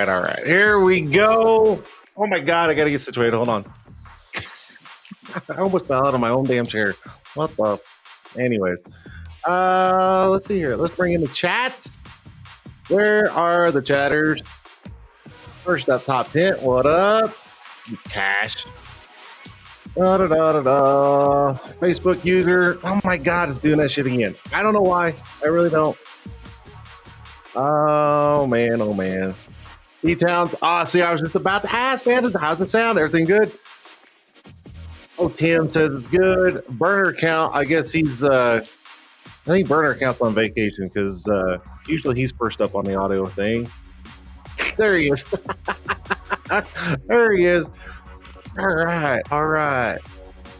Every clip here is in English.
All right. Here we go. Oh my God, I gotta get situated. Hold on. I almost fell out of my own damn chair. What the? Anyways, let's see here. Let's bring in the chats. Where are the chatters? First up, Top Tint. What up? Cash. Da, da, da, da, da. Facebook user. Oh my God, it's doing that shit again. I don't know why. I really don't. Oh man. E-Towns. See, I was just about to ask, man, how's it sound? Everything good? Oh, Tim says it's good. Burner count, I guess he's, I think Burner count's on vacation because usually he's first up on the audio thing. There he is. There he is. All right.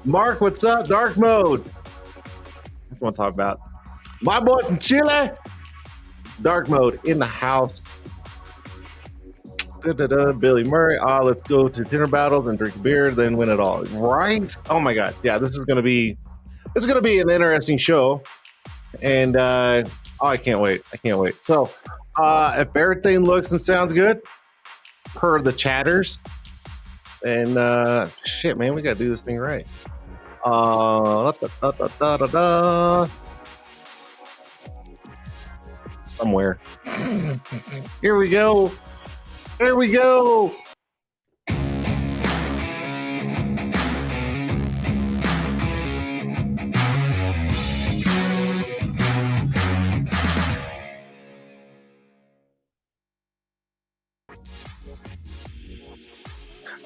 Mark, what's up? Dark mode. That's what I'm talking about. My boy from Chile. Dark mode in the house. Billy Murray. Let's go to Tinter Battles and drink beer, then win it all. Right? Oh my God. Yeah, this is gonna be an interesting show. And I can't wait. So if everything looks and sounds good per the chatters, and shit, man, we gotta do this thing right. Somewhere. Here we go. All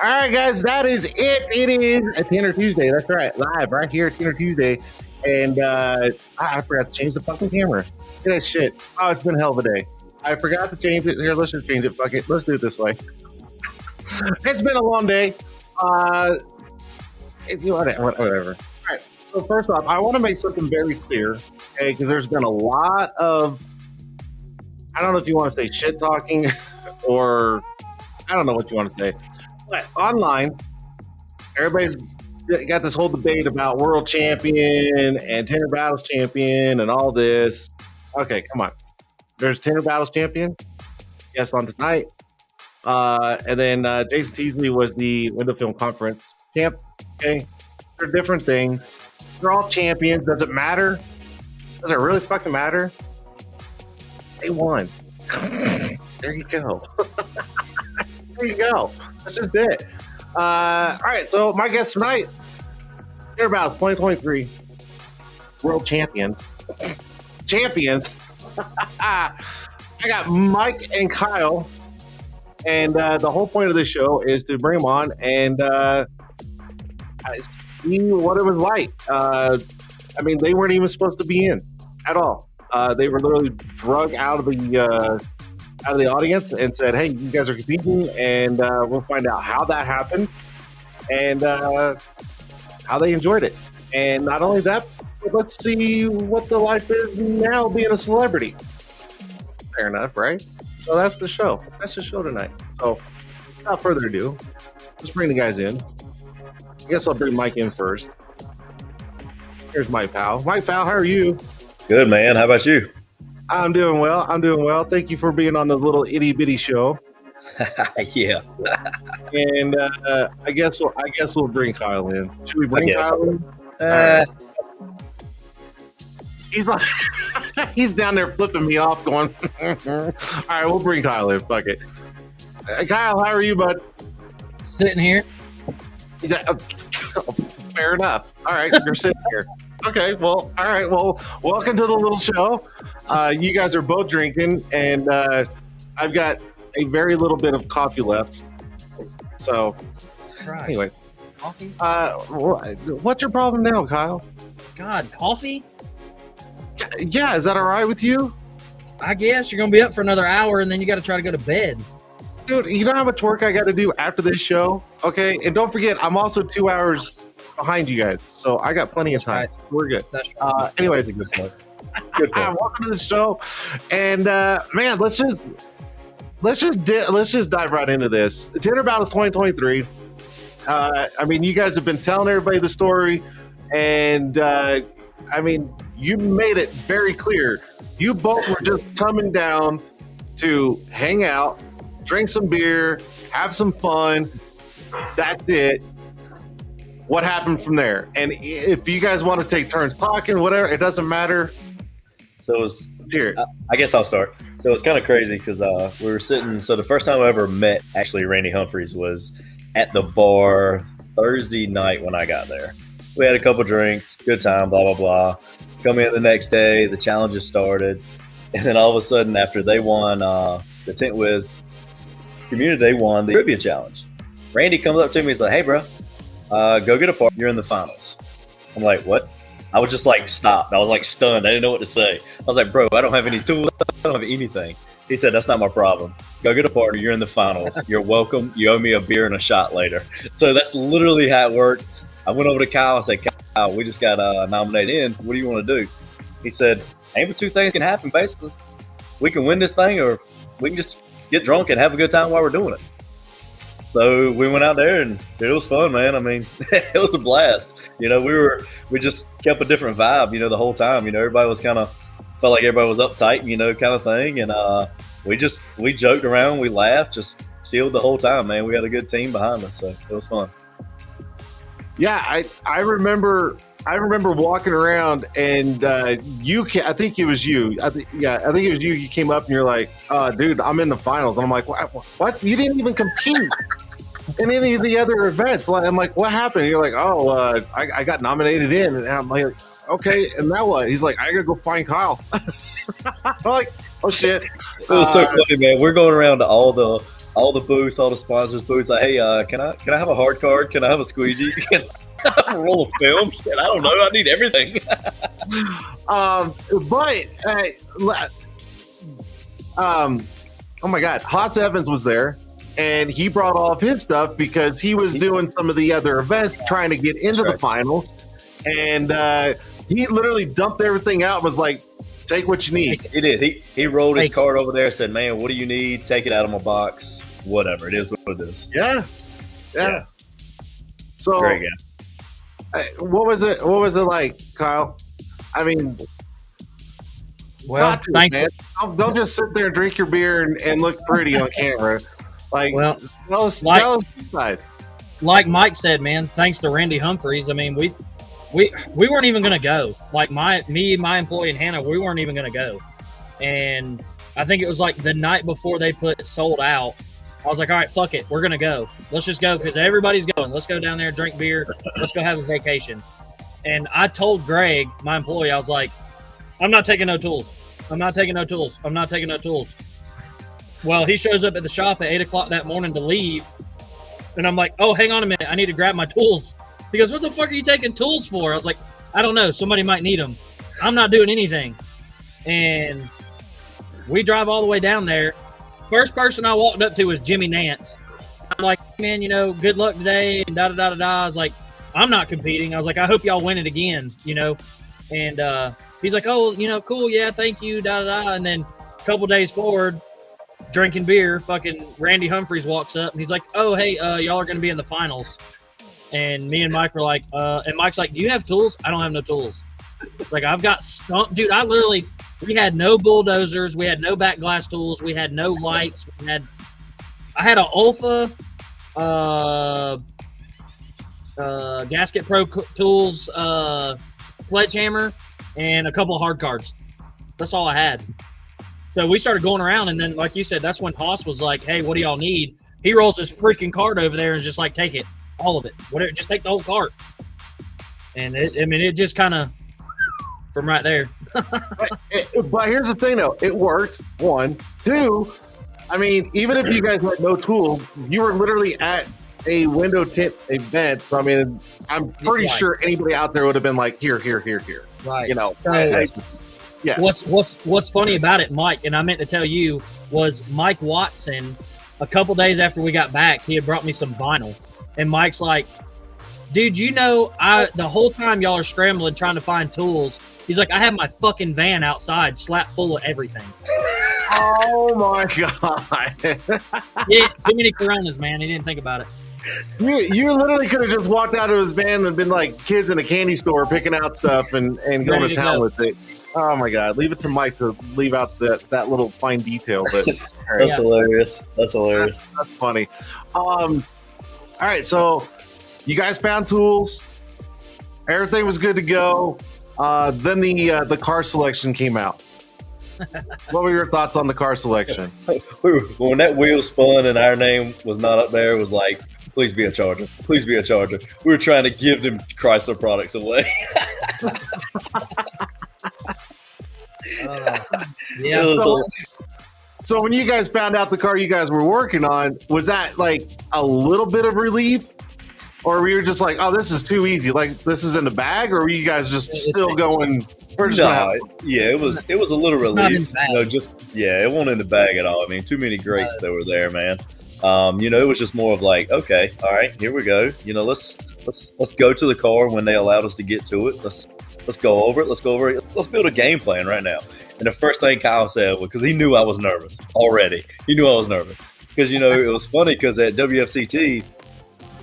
right, guys, that is it. It is a Tinter Tuesday. That's right, live right here at Tinter Tuesday. And I forgot to change the fucking camera. Look at that shit. Oh, it's been a hell of a day. I forgot to change it. Here, let's just change it. Fuck it. Let's do it this way. It's been a long day. Whatever. All right. So first off, I want to make something very clear, okay? Because there's been a lot of I don't know if you want to say shit talking or I don't know what you want to say. But online, everybody's got this whole debate about world champion and Tinter Battles champion and all this. Okay, come on. There's Tinter Battles champion. Yes, on tonight. And then Jason Teasley was the Window Film Conference champ. Okay, they're different things. They're all champions. Does it matter? Does it really fucking matter? They won. There you go. There you go. That's just it. All right. So my guest tonight, they're about 2023 world champions. Champions. I got Mike and Kyle. And the whole point of this show is to bring them on and see what it was like. I mean, they weren't even supposed to be in at all. They were literally drug out of the audience and said, "Hey, you guys are competing," and we'll find out how that happened and how they enjoyed it. And not only that, but let's see what the life is now being a celebrity. Fair enough, right? So that's the show. That's the show tonight. So without further ado, let's bring the guys in. I guess I'll bring Mike in first. Here's my pal. Mike, pal, how are you? Good, man. How about you? I'm doing well. I'm doing well. Thank you for being on the little itty bitty show. Yeah. And I guess we'll bring Kyle in. Should we bring Kyle in? Right. He's like, he's down there flipping me off, going. All right, we'll bring Kyle in. Fuck it. Kyle, how are you, bud? Sitting here. He's like, fair enough. All right, you're sitting here. Okay, well, all right. Well, welcome to the little show. You guys are both drinking, and I've got a very little bit of coffee left. So, anyway, coffee. What's your problem now, Kyle? God, coffee. Yeah, is that all right with you? I guess you're gonna be up for another hour, and then you got to try to go to bed. Dude, you know how much work I got to do after this show? Okay, and don't forget, I'm also 2 hours behind you guys, so I got plenty of time. Right. We're good. That's right. Anyways, a good point. Good point. welcome to the show, and man, let's just dive right into this. Tinter Battles 2023. I mean, you guys have been telling everybody the story, and I mean, you made it very clear. You both were just coming down to hang out, drink some beer, have some fun. That's it. What happened from there? And if you guys want to take turns talking, whatever, it doesn't matter. So it was Here. I guess I'll start. So it's kind of crazy because we were sitting. So the first time I ever met actually Randy Humphreys was at the bar Thursday night when I got there. We had a couple drinks, good time, blah, blah, blah. Come in the next day, the challenges started. And then all of a sudden, after they won the Tent Wiz community, they won the trivia challenge. Randy comes up to me, he's like, "Hey, bro, go get a part. You're in the finals." I'm like, "What?" I was just like stopped. I was like stunned. I didn't know what to say. I was like, "Bro, I don't have any tools. I don't have anything." He said, "That's not my problem. Go get a partner. You're in the finals. You're welcome. You owe me a beer and a shot later." So that's literally how it worked. I went over to Kyle and said, "Kyle, we just got nominated in. What do you want to do?" He said, "Ain't but two things can happen, basically. We can win this thing or we can just get drunk and have a good time while we're doing it." So we went out there and it was fun, man. I mean, it was a blast. You know, we just kept a different vibe, you know, the whole time. You know, everybody was felt like everybody was uptight, you know, kind of thing. And we joked around, we laughed, just chilled the whole time, man. We had a good team behind us, so it was fun. Yeah, I remember walking around and I think it was you. I think it was you. You came up and you're like, "Dude, I'm in the finals." And I'm like, "What? You didn't even compete in any of the other events?" I'm like, "What happened?" And you're like, "Oh, I got nominated in." And I'm like, "Okay, and now what?" He's like, "I gotta go find Kyle." I'm like, "Oh shit!" It was so funny, man. We're going around to all the booths, all the sponsors' booths. Like, "Hey, can I have a hard card? Can I have a squeegee? Can I have a roll of film? Shit, I don't know. I need everything." Oh my God, Haas Evans was there, and he brought all of his stuff because he was doing some of the other events, trying to get into the finals, and he literally dumped everything out and was like, Take what you need. He did. He rolled his card over there and said, man, what do you need? Take it out of my box. Whatever. It is what it is. Yeah. So great guy. What was it like, Kyle? I mean, well, thanks. Man. Don't just sit there and drink your beer and look pretty on camera. Like, well, tell us side. Like Mike said, man, thanks to Randy Humphreys. I mean, we weren't even going to go. Like my employee and Hannah, we weren't even going to go. And I think it was like the night before they put sold out. I was like, all right, fuck it. We're going to go. Let's just go because everybody's going. Let's go down there and drink beer. Let's go have a vacation. And I told Greg, my employee, I was like, I'm not taking no tools. I'm not taking no tools. I'm not taking no tools. Well, he shows up at the shop at 8 o'clock that morning to leave. And I'm like, oh, hang on a minute. I need to grab my tools. He goes, what the fuck are you taking tools for? I was like, I don't know. Somebody might need them. I'm not doing anything. And we drive all the way down there. First person I walked up to was Jimmy Nance. I'm like, man, you know, good luck today and da-da-da-da-da. I was like, I'm not competing. I was like, I hope y'all win it again, you know. And he's like, oh, you know, cool, yeah, thank you, da-da-da. And then a couple days forward, drinking beer, fucking Randy Humphreys walks up and he's like, oh, hey, y'all are going to be in the finals. And me and Mike were like, and Mike's like, do you have tools? I don't have no tools. Like, I've got stumped. Dude, we had no bulldozers. We had no back glass tools. We had no lights. I had an Olfa, Gasket Pro tools, sledgehammer, and a couple of hard cards. That's all I had. So we started going around, and then, like you said, that's when Haas was like, hey, what do y'all need? He rolls his freaking card over there and is just like, take it. All of it. Whatever, just take the whole cart. And it just kind of from right there. But here's the thing, though. It worked. 1, 2. I mean, even if you guys had no tools, you were literally at a window tint event. So I mean, I'm pretty sure anybody out there would have been like, here. Right. You know. Yeah. What's funny about it, Mike, and I meant to tell you, was Mike Watson. A couple days after we got back, he had brought me some vinyl. And Mike's like, dude, you know, the whole time y'all are scrambling trying to find tools, he's like, I have my fucking van outside slap full of everything. Oh, my God. Yeah, too many Coronas, man. He didn't think about it. You literally could have just walked out of his van and been like kids in a candy store picking out stuff and going to town with it. Oh, my God. Leave it to Mike to leave out that little fine detail. But That's hilarious. That's hilarious. That's funny. All right, so you guys found tools. Everything was good to go. Then the car selection came out. What were your thoughts on the car selection? When that wheel spun and our name was not up there, it was like, please be a Charger. Please be a Charger. We were trying to give them Chrysler products away. Yeah. So when you guys found out the car you guys were working on, was that like a little bit of relief? Or were you just like, oh, this is too easy? Like, this is in the bag? Or were you guys just still going, we're just it was a little relief. It wasn't in the bag at all. I mean, too many greats that were there, man. You know, it was just more of like, okay, all right, here we go. You know, let's go to the car when they allowed us to get to it. Let's go over it. Let's build a game plan right now. And the first thing Kyle said, because he knew I was nervous already. He knew I was nervous. Because, you know, it was funny because at WFCT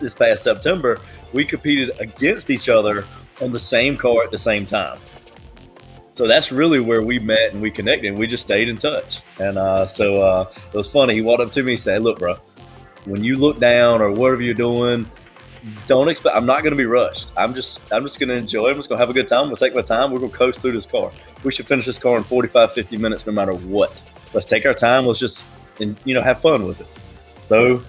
this past September, we competed against each other on the same car at the same time. So that's really where we met and we connected. We just stayed in touch. And so it was funny. He walked up to me and said, look, bro, when you look down or whatever you're doing, don't expect. I'm not going to be rushed. I'm just going to enjoy. I'm just going to have a good time. We'll take my time. We're going to coast through this car. We should finish this car in 45, 50 minutes, no matter what. Let's take our time. Let's just, have fun with it. So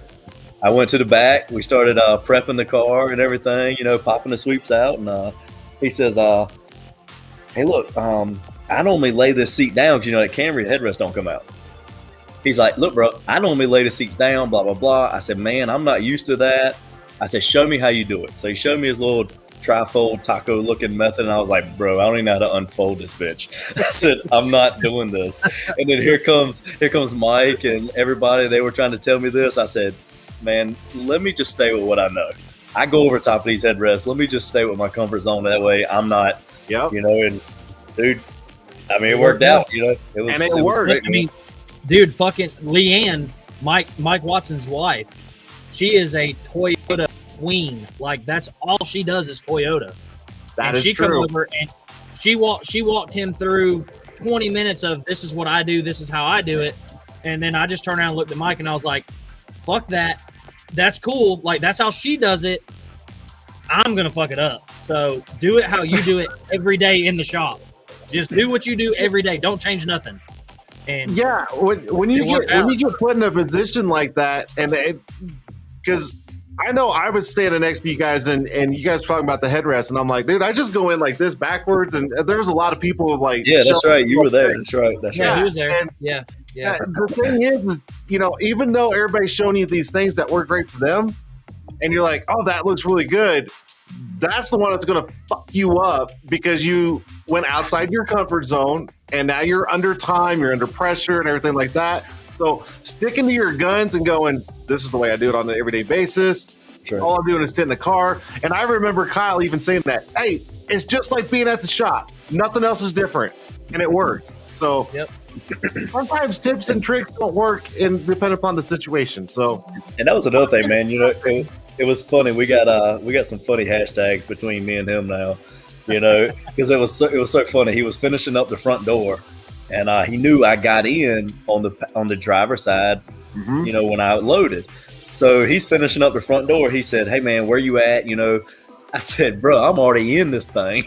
I went to the back. We started prepping the car and everything, popping the sweeps out. And he says, hey, look, I normally lay this seat down because, that Camry headrest don't come out. He's like, look, bro, I normally lay the seats down, blah, blah, blah. I said, man, I'm not used to that. I said, show me how you do it. So he showed me his little trifold taco looking method. And I was like, bro, I don't even know how to unfold this bitch. I said, I'm not doing this. And then here comes Mike and everybody. They were trying to tell me this. I said, man, let me just stay with what I know. I go over top of these headrests. Let me just stay with my comfort zone. That way I'm not, and dude, I mean, it worked out. You know, it worked. Great, I mean, dude, fucking Leanne, Mike Watson's wife, she is a Toyota queen. Like that's all she does is Toyota. That and is she true. come over and she walked him through 20 minutes of this is what I do, this is how I do it. And then I just turned around and looked at Mike and I was like, fuck that. That's cool. Like that's how she does it. I'm gonna fuck it up. So do it how you do it every day in the shop. Just do what you do every day. Don't change nothing. And yeah, when you get put in a position like that, and because I know I was standing next to you guys, and you guys were talking about the headrest, and I'm like, dude, I just go in like this backwards, and there was a lot of people like, yeah, that's right, you were there, that's right, he was there, and, yeah. The thing is, you know, even though everybody's showing you these things that work great for them, and you're like, oh, that looks really good, that's the one that's going to fuck you up because you went outside your comfort zone, and now you're under time, you're under pressure, and everything like that. So sticking to your guns and going, this is the way I do it on an everyday basis. Sure. All I'm doing is sit in the car. And I remember Kyle even saying that, hey, it's just like being at the shop. Nothing else is different. And it works. So sometimes tips and tricks don't work depending upon the situation. So, and that was another thing, man. You know, it was funny. We got some funny hashtags between me and him now. You know, because it was so funny. He was finishing up the front door. And he knew I got in on the driver's side, you know, when I loaded. So he's finishing up the front door. He said, "Hey man, where you at?" You know, I said, "Bro, I'm already in this thing."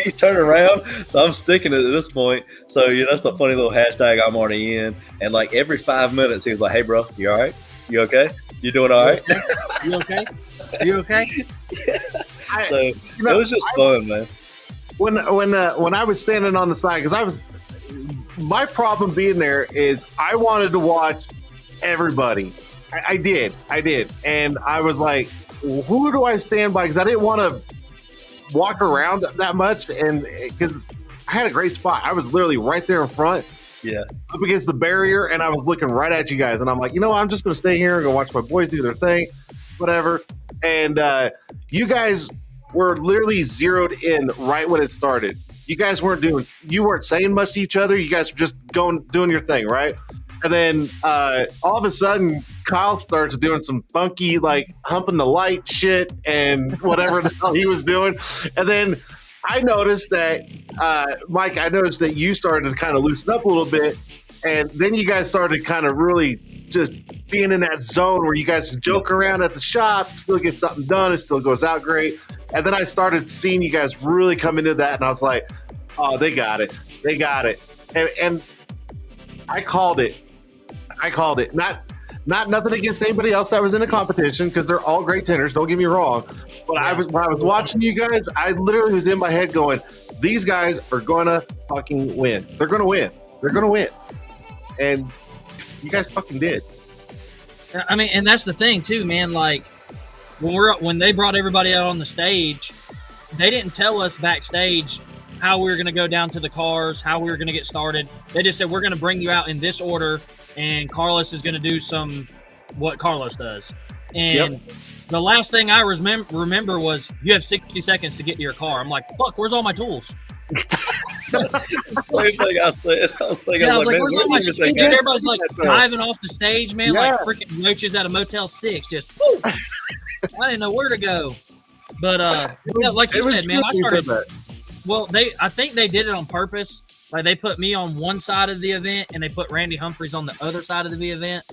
He turned around, so I'm sticking it at this point. So you know, that's a funny little hashtag. I'm already in, and like every 5 minutes, he was like, "Hey bro, you all right? You okay? You doing all right? You okay? You okay?" So it was just fun, man. When I was standing on the side, because my problem being there is I wanted to watch everybody. I did, and I was like, who do I stand by? Because I didn't want to walk around that much, and because I had a great spot, I was literally right there in front, up against the barrier, and I was looking right at you guys, and I'm like, you know what? I'm just gonna stay here and go watch my boys do their thing, whatever. And you guys were literally zeroed in right when it started. You guys you weren't saying much to each other. You guys were just doing your thing, right? And then all of a sudden, Kyle starts doing some funky, like humping the light shit and whatever the hell he was doing. And then I noticed that, Mike, you started to kind of loosen up a little bit. And then you guys started kind of really just being in that zone where you guys joke around at the shop, still get something done, it still goes out great. And then I started seeing you guys really come into that, and I was like, oh, they got it. And I called it. Not nothing against anybody else that was in the competition, because they're all great tenders, don't get me wrong. But when I was watching you guys, I literally was in my head going, these guys are gonna fucking win. They're gonna win. And you guys fucking did. I mean, and that's the thing too, man. Like when they brought everybody out on the stage, they didn't tell us backstage how we were going to go down to the cars, how we were going to get started. They just said, we're going to bring you out in this order, and Carlos is going to do what Carlos does. And the last thing I remember was, you have 60 seconds to get to your car. I'm like, fuck, where's all my tools? Same thing I said. I was like, where's all my shit? Everybody's like diving off the stage, man, like freaking roaches out of Motel 6. Just, woo! I didn't know where to go. But, like you said, man, I started. Well, I think they did it on purpose. Like, they put me on one side of the event, and they put Randy Humphries on the other side of the event.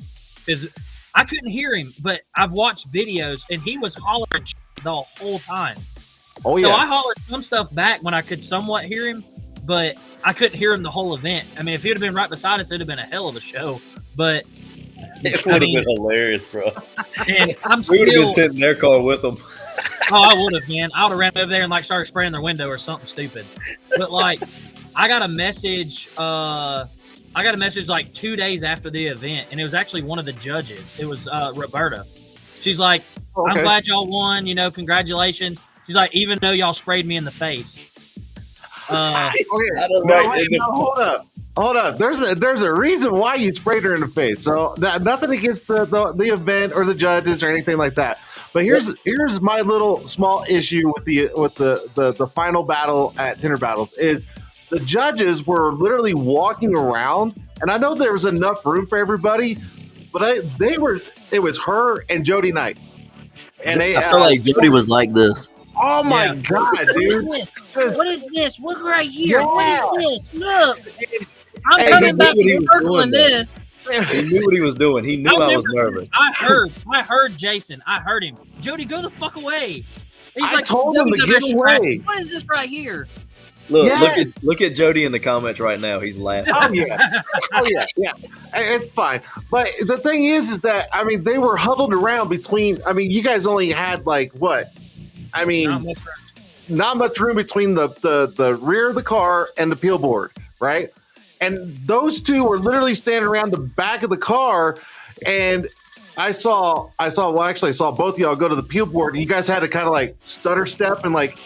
Because I couldn't hear him, but I've watched videos, and he was hollering the whole time. Oh, yeah. So I hollered some stuff back when I could somewhat hear him, but I couldn't hear him the whole event. I mean, if he would have been right beside us, it would have been a hell of a show. But it would have been hilarious, bro. And we would have been sitting in their car with them. Oh, I would have, man. I would have ran over there and like started spraying their window or something stupid. But like, I got a message like 2 days after the event, and it was actually one of the judges. It was Roberta. She's like, I'm glad y'all won. You know, congratulations. She's like, even though y'all sprayed me in the face. Hold up. There's a reason why you sprayed her in the face. So nothing against the event or the judges or anything like that. But here's my little small issue with the final battle at Tinter Battles is the judges were literally walking around, and I know there was enough room for everybody, but it was her and Jody Knight. And I feel like Jody was like this. Oh my God, dude. What is this? Look right here. Yeah. What is this? Look. I'm Hey, coming back he and was circling doing that. this. He knew what he was doing. He knew I was nervous. I heard Jason. I heard him. Jody, go the fuck away. He's I like, told him to "Jody, get go away." distract." What is this right here? Look, Yes. look at Jody in the comments right now. He's laughing. Oh yeah, oh yeah. It's fine. But the thing is that I mean, they were huddled around between. I mean, you guys only had like what? I mean, not much room between the rear of the car and the peel board, right? And those two were literally standing around the back of the car, and I saw both of y'all go to the peel board, and you guys had to kind of like stutter step and like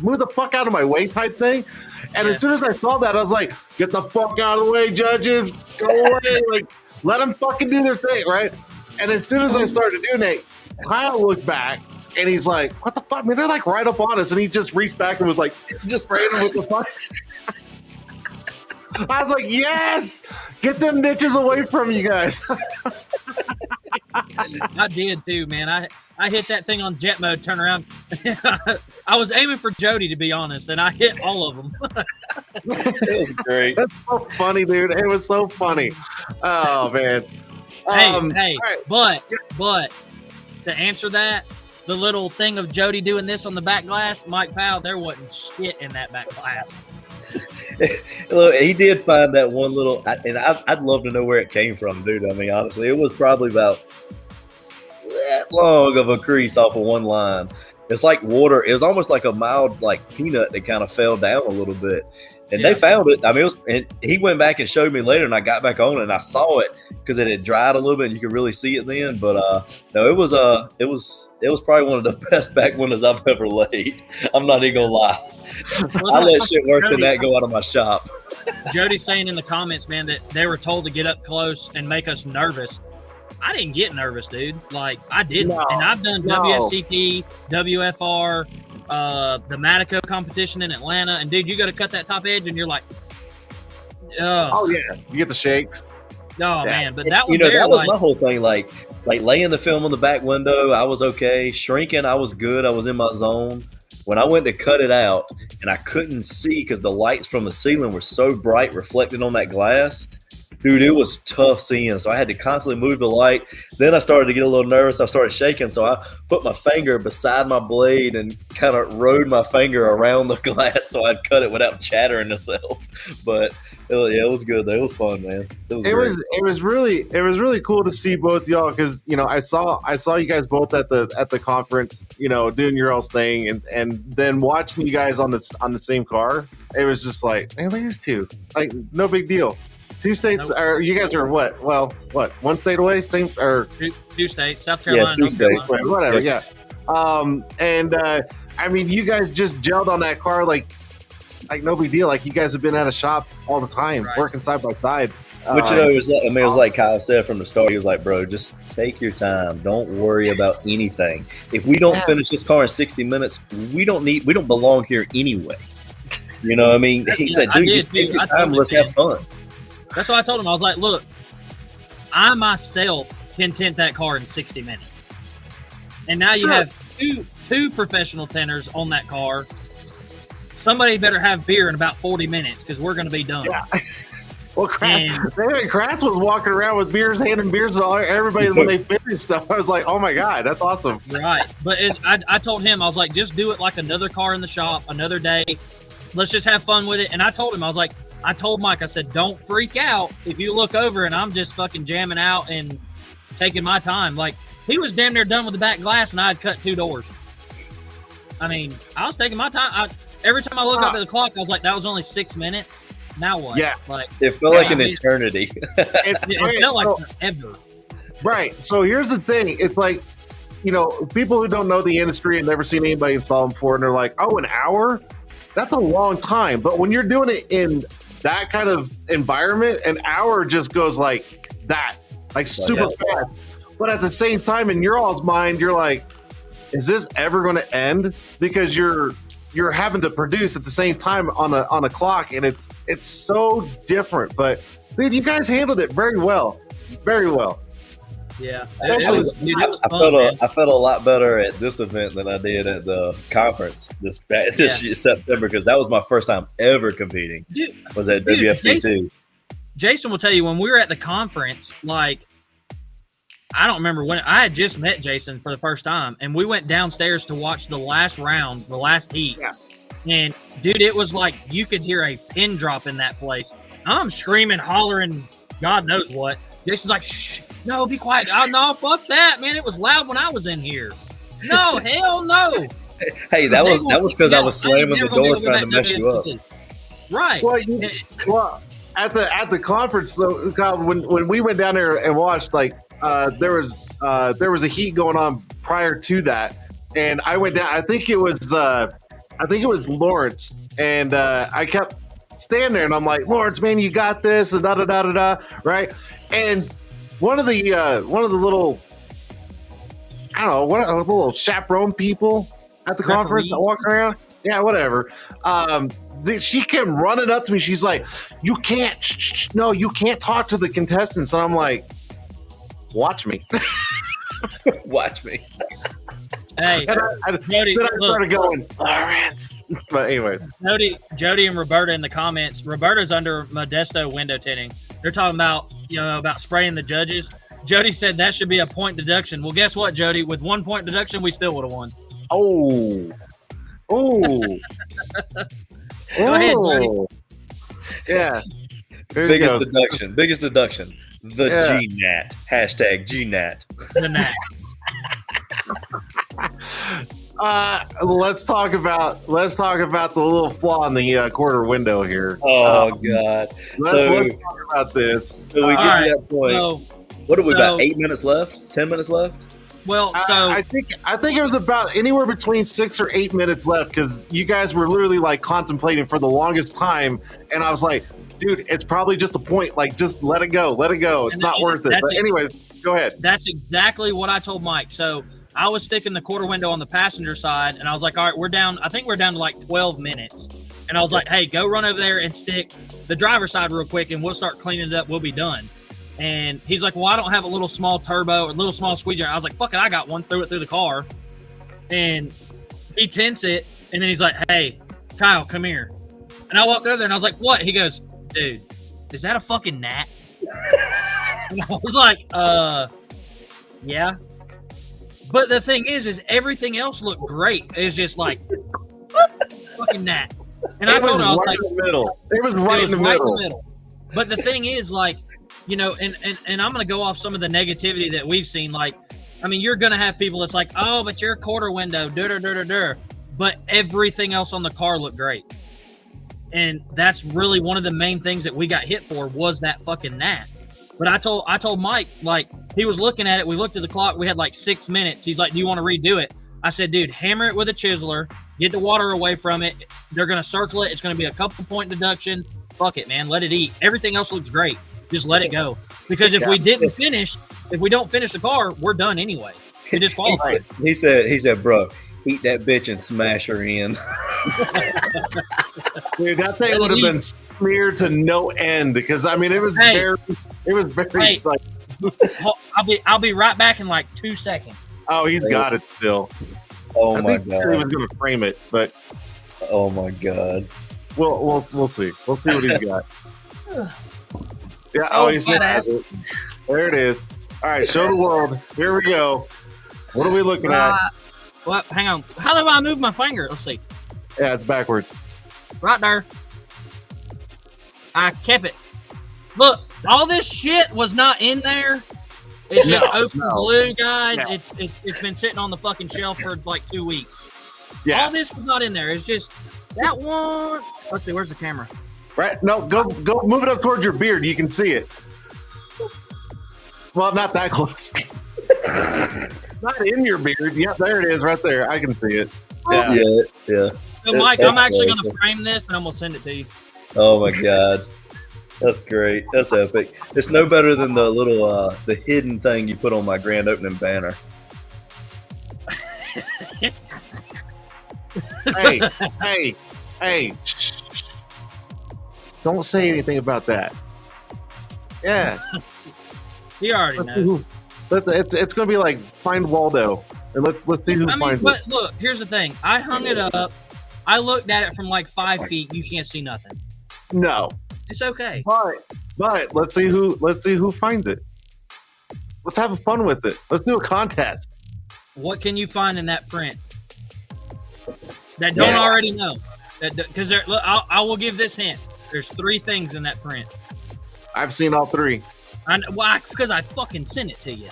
move the fuck out of my way type thing. And as soon as I saw that, I was like, get the fuck out of the way, judges, go away, like let them fucking do their thing, right? And as soon as I started doing it, Kyle looked back and he's like, what the fuck, man? They're like right up on us, and he just reached back and was like, just spraying them with the fuck. I was like, yes, get them niches away from you guys. I did too, man. I hit that thing on jet mode, turn around. I was aiming for Jody, to be honest, and I hit all of them. It was great. That's so funny, dude. It was so funny. Oh man. Hey, all right. but to answer that, the little thing of Jody doing this on the back glass, Mike Powell, there wasn't shit in that back glass. Look, he did find that one little, and I'd love to know where it came from, dude. I mean, honestly, it was probably about that long of a crease off of one line. It's like water. It was almost like a mild, like peanut that kind of fell down a little bit. And they found it. I mean, and he went back and showed me later, and I got back on it, and I saw it because it had dried a little bit, and you could really see it then. But no, it was probably one of the best back windows I've ever laid. I'm not even gonna lie. I let shit worse than that go out of my shop. Jody's saying in the comments, man, that they were told to get up close and make us nervous. I didn't get nervous, dude. Like, I didn't. No, and I've done no. WSCP, WFR, the Matico competition in Atlanta. And, dude, you got to cut that top edge, and you're like, Oh yeah, you get the shakes. oh, man. But that one, that was my whole thing. Like laying the film on the back window, I was okay. Shrinking, I was good. I was in my zone. When I went to cut it out, and I couldn't see because the lights from the ceiling were so bright, reflected on that glass. Dude, it was tough seeing, so I had to constantly move the light. Then I started to get a little nervous. I started shaking, so I put my finger beside my blade and kind of rode my finger around the glass so I'd cut it without chattering myself. But it was good. It was fun, man. It was really cool to see both y'all because I saw you guys both at the conference, doing your all's thing, and then watching you guys on the same car. It was just like, hey, look at these two, like no big deal. Two states, or you guys are what? Well, what? One state away? Same or two states, South Carolina, two states, whatever. Yeah. I mean, you guys just gelled on that car like no big deal. Like you guys have been at a shop all the time, Right. working side by side. Which it was like Kyle said from the start. He was like, "Bro, just take your time. Don't worry about anything. If we don't finish this car in 60 minutes, we don't belong here anyway." You know what I mean? He said, "Dude, just take your time. Let's have fun." That's what I told him. I was like, look, I myself can tint that car in 60 minutes. And now you have two professional tinters on that car. Somebody better have beer in about 40 minutes because we're going to be done. Yeah. Well, Kratz was walking around with beers, handing beers to everybody when they finished stuff. I was like, oh my God, that's awesome. Right. But I told him, I was like, just do it like another car in the shop, another day. Let's just have fun with it. And I told him, I told Mike, I said, don't freak out if you look over and I'm just fucking jamming out and taking my time. Like, he was damn near done with the back glass and I had cut 2 doors. I mean, I was taking my time. Every time I look up at the clock, I was like, that was only 6 minutes. Now what? Yeah. Like, it felt like an eternity. It felt like forever. Right. So here's the thing. It's like, people who don't know the industry and never seen anybody install them before, and they're like, oh, an hour? That's a long time. But when you're doing it in that kind of environment, an hour just goes like that, like super fast. But at the same time, in your all's mind, you're like, is this ever going to end? Because you're you're having to produce at the same time on a clock, and it's so different. But dude, you guys handled it very well, very well. Yeah, I felt a lot better at this event than I did at the conference this year, September, because that was my first time ever competing. Was at WFC too. Jason will tell you when we were at the conference, like I don't remember when I had just met Jason for the first time, and we went downstairs to watch the last round, the last heat. Yeah. And dude, it was like you could hear a pin drop in that place. I'm screaming, hollering, God knows what. Jason's like, shh, no, be quiet. Oh, no, fuck that, man. It was loud when I was in here. No, hell no. Hey, that was because I was slamming the door trying to mess you up. Right. Well, at the conference though, Kyle, when we went down there and watched, like there was a heat going on prior to that, and I went down. I think it was Lawrence, and I kept standing there, and I'm like, Lawrence, man, you got this, and da da da da da, right? And one of the little, I don't know, one of the little chaperone people at the conference that walk around, yeah, whatever. She came running up to me. She's like, "You can't, no, you can't talk to the contestants." And I'm like, "Watch me, watch me." Hey, Jody, I started going, Lawrence. But anyways, Jody and Roberta in the comments. Roberta's under Modesto window tinting. They're talking about about spraying the judges. Jody said that should be a point deduction. Well, guess what, Jody? With 1 point deduction, we still would have won. Oh. Go ahead, Jody. Yeah. Biggest deduction. The GNAT. Hashtag GNAT. The NAT. Let's talk about the little flaw in the quarter window here. Oh God! Let's talk about this. So we get to that point. What are we about? 8 minutes left? 10 minutes left? Well, I think it was about anywhere between 6 or 8 minutes left, because you guys were literally like contemplating for the longest time, and I was like, dude, it's probably just a point. Like, just let it go. It's not worth it. But anyways, go ahead. That's exactly what I told Mike. So I was sticking the quarter window on the passenger side, and I was like, all right, we're down. I think we're down to like 12 minutes. And I was like, hey, go run over there and stick the driver's side real quick, and we'll start cleaning it up. We'll be done. And he's like, well, I don't have a little small turbo or a little small squeegee. I was like, fuck it, I got one. Threw it through the car. And he tints it, and then he's like, hey, Kyle, come here. And I walked over there, and I was like, what? He goes, dude, is that a fucking gnat? And I was like, yeah. But the thing is everything else looked great. It was just like, fucking gnat. And I told him, I was like, in the middle. It was right in the middle. But the thing is, like, and I'm going to go off some of the negativity that we've seen. Like, I mean, you're going to have people that's like, oh, but your quarter window, but everything else on the car looked great. And that's really one of the main things that we got hit for was that fucking gnat. But I told Mike, like, he was looking at it. We looked at the clock. We had like 6 minutes. He's like, do you want to redo it? I said, dude, hammer it with a chiseler. Get the water away from it. They're going to circle it. It's going to be a couple point deduction. Fuck it, man. Let it eat. Everything else looks great. Just let it go. Because if we don't finish the car, we're done anyway. It disqualified. He said, bro, eat that bitch and smash her in. Dude, that thing would have been smeared to no end, because I mean it was very like I'll be right back in like 2 seconds. Oh, he's got it still. Oh my God. He was gonna frame it, but oh my God. We'll see. We'll see what he's got. Yeah, he has it. There it is. All right, show the world. Here we go. What are we looking at? Well, hang on. How do I move my finger? Let's see. Yeah, it's backwards. Right there. I kept it. Look, all this shit was not in there. It's just open glue, guys. No. It's been sitting on the fucking shelf for like 2 weeks. Yeah. All this was not in there. It's just that one. Let's see. Where's the camera? Right. No, go move it up towards your beard. You can see it. Well, not that close. Not in your beard. Yeah, there it is, right there. I can see it. Yeah. Yeah. So, Mike, I'm actually going to frame this, and I'm going to send it to you. Oh my God, that's great. That's epic. It's no better than the little the hidden thing you put on my grand opening banner. Hey. Shh. Don't say anything about that. Yeah. He already knows. It's going to be like find Waldo, and let's see who finds but it. look, here's the thing. I hung it up. I looked at it from like 5 feet. You can't see nothing. No, It's okay. but let's see who finds it. Let's have fun with it. Let's do a contest. What can you find in that print that don't already know? Because I will give this hint. There's 3 things in that print. I've seen all 3. Because I fucking sent it to you.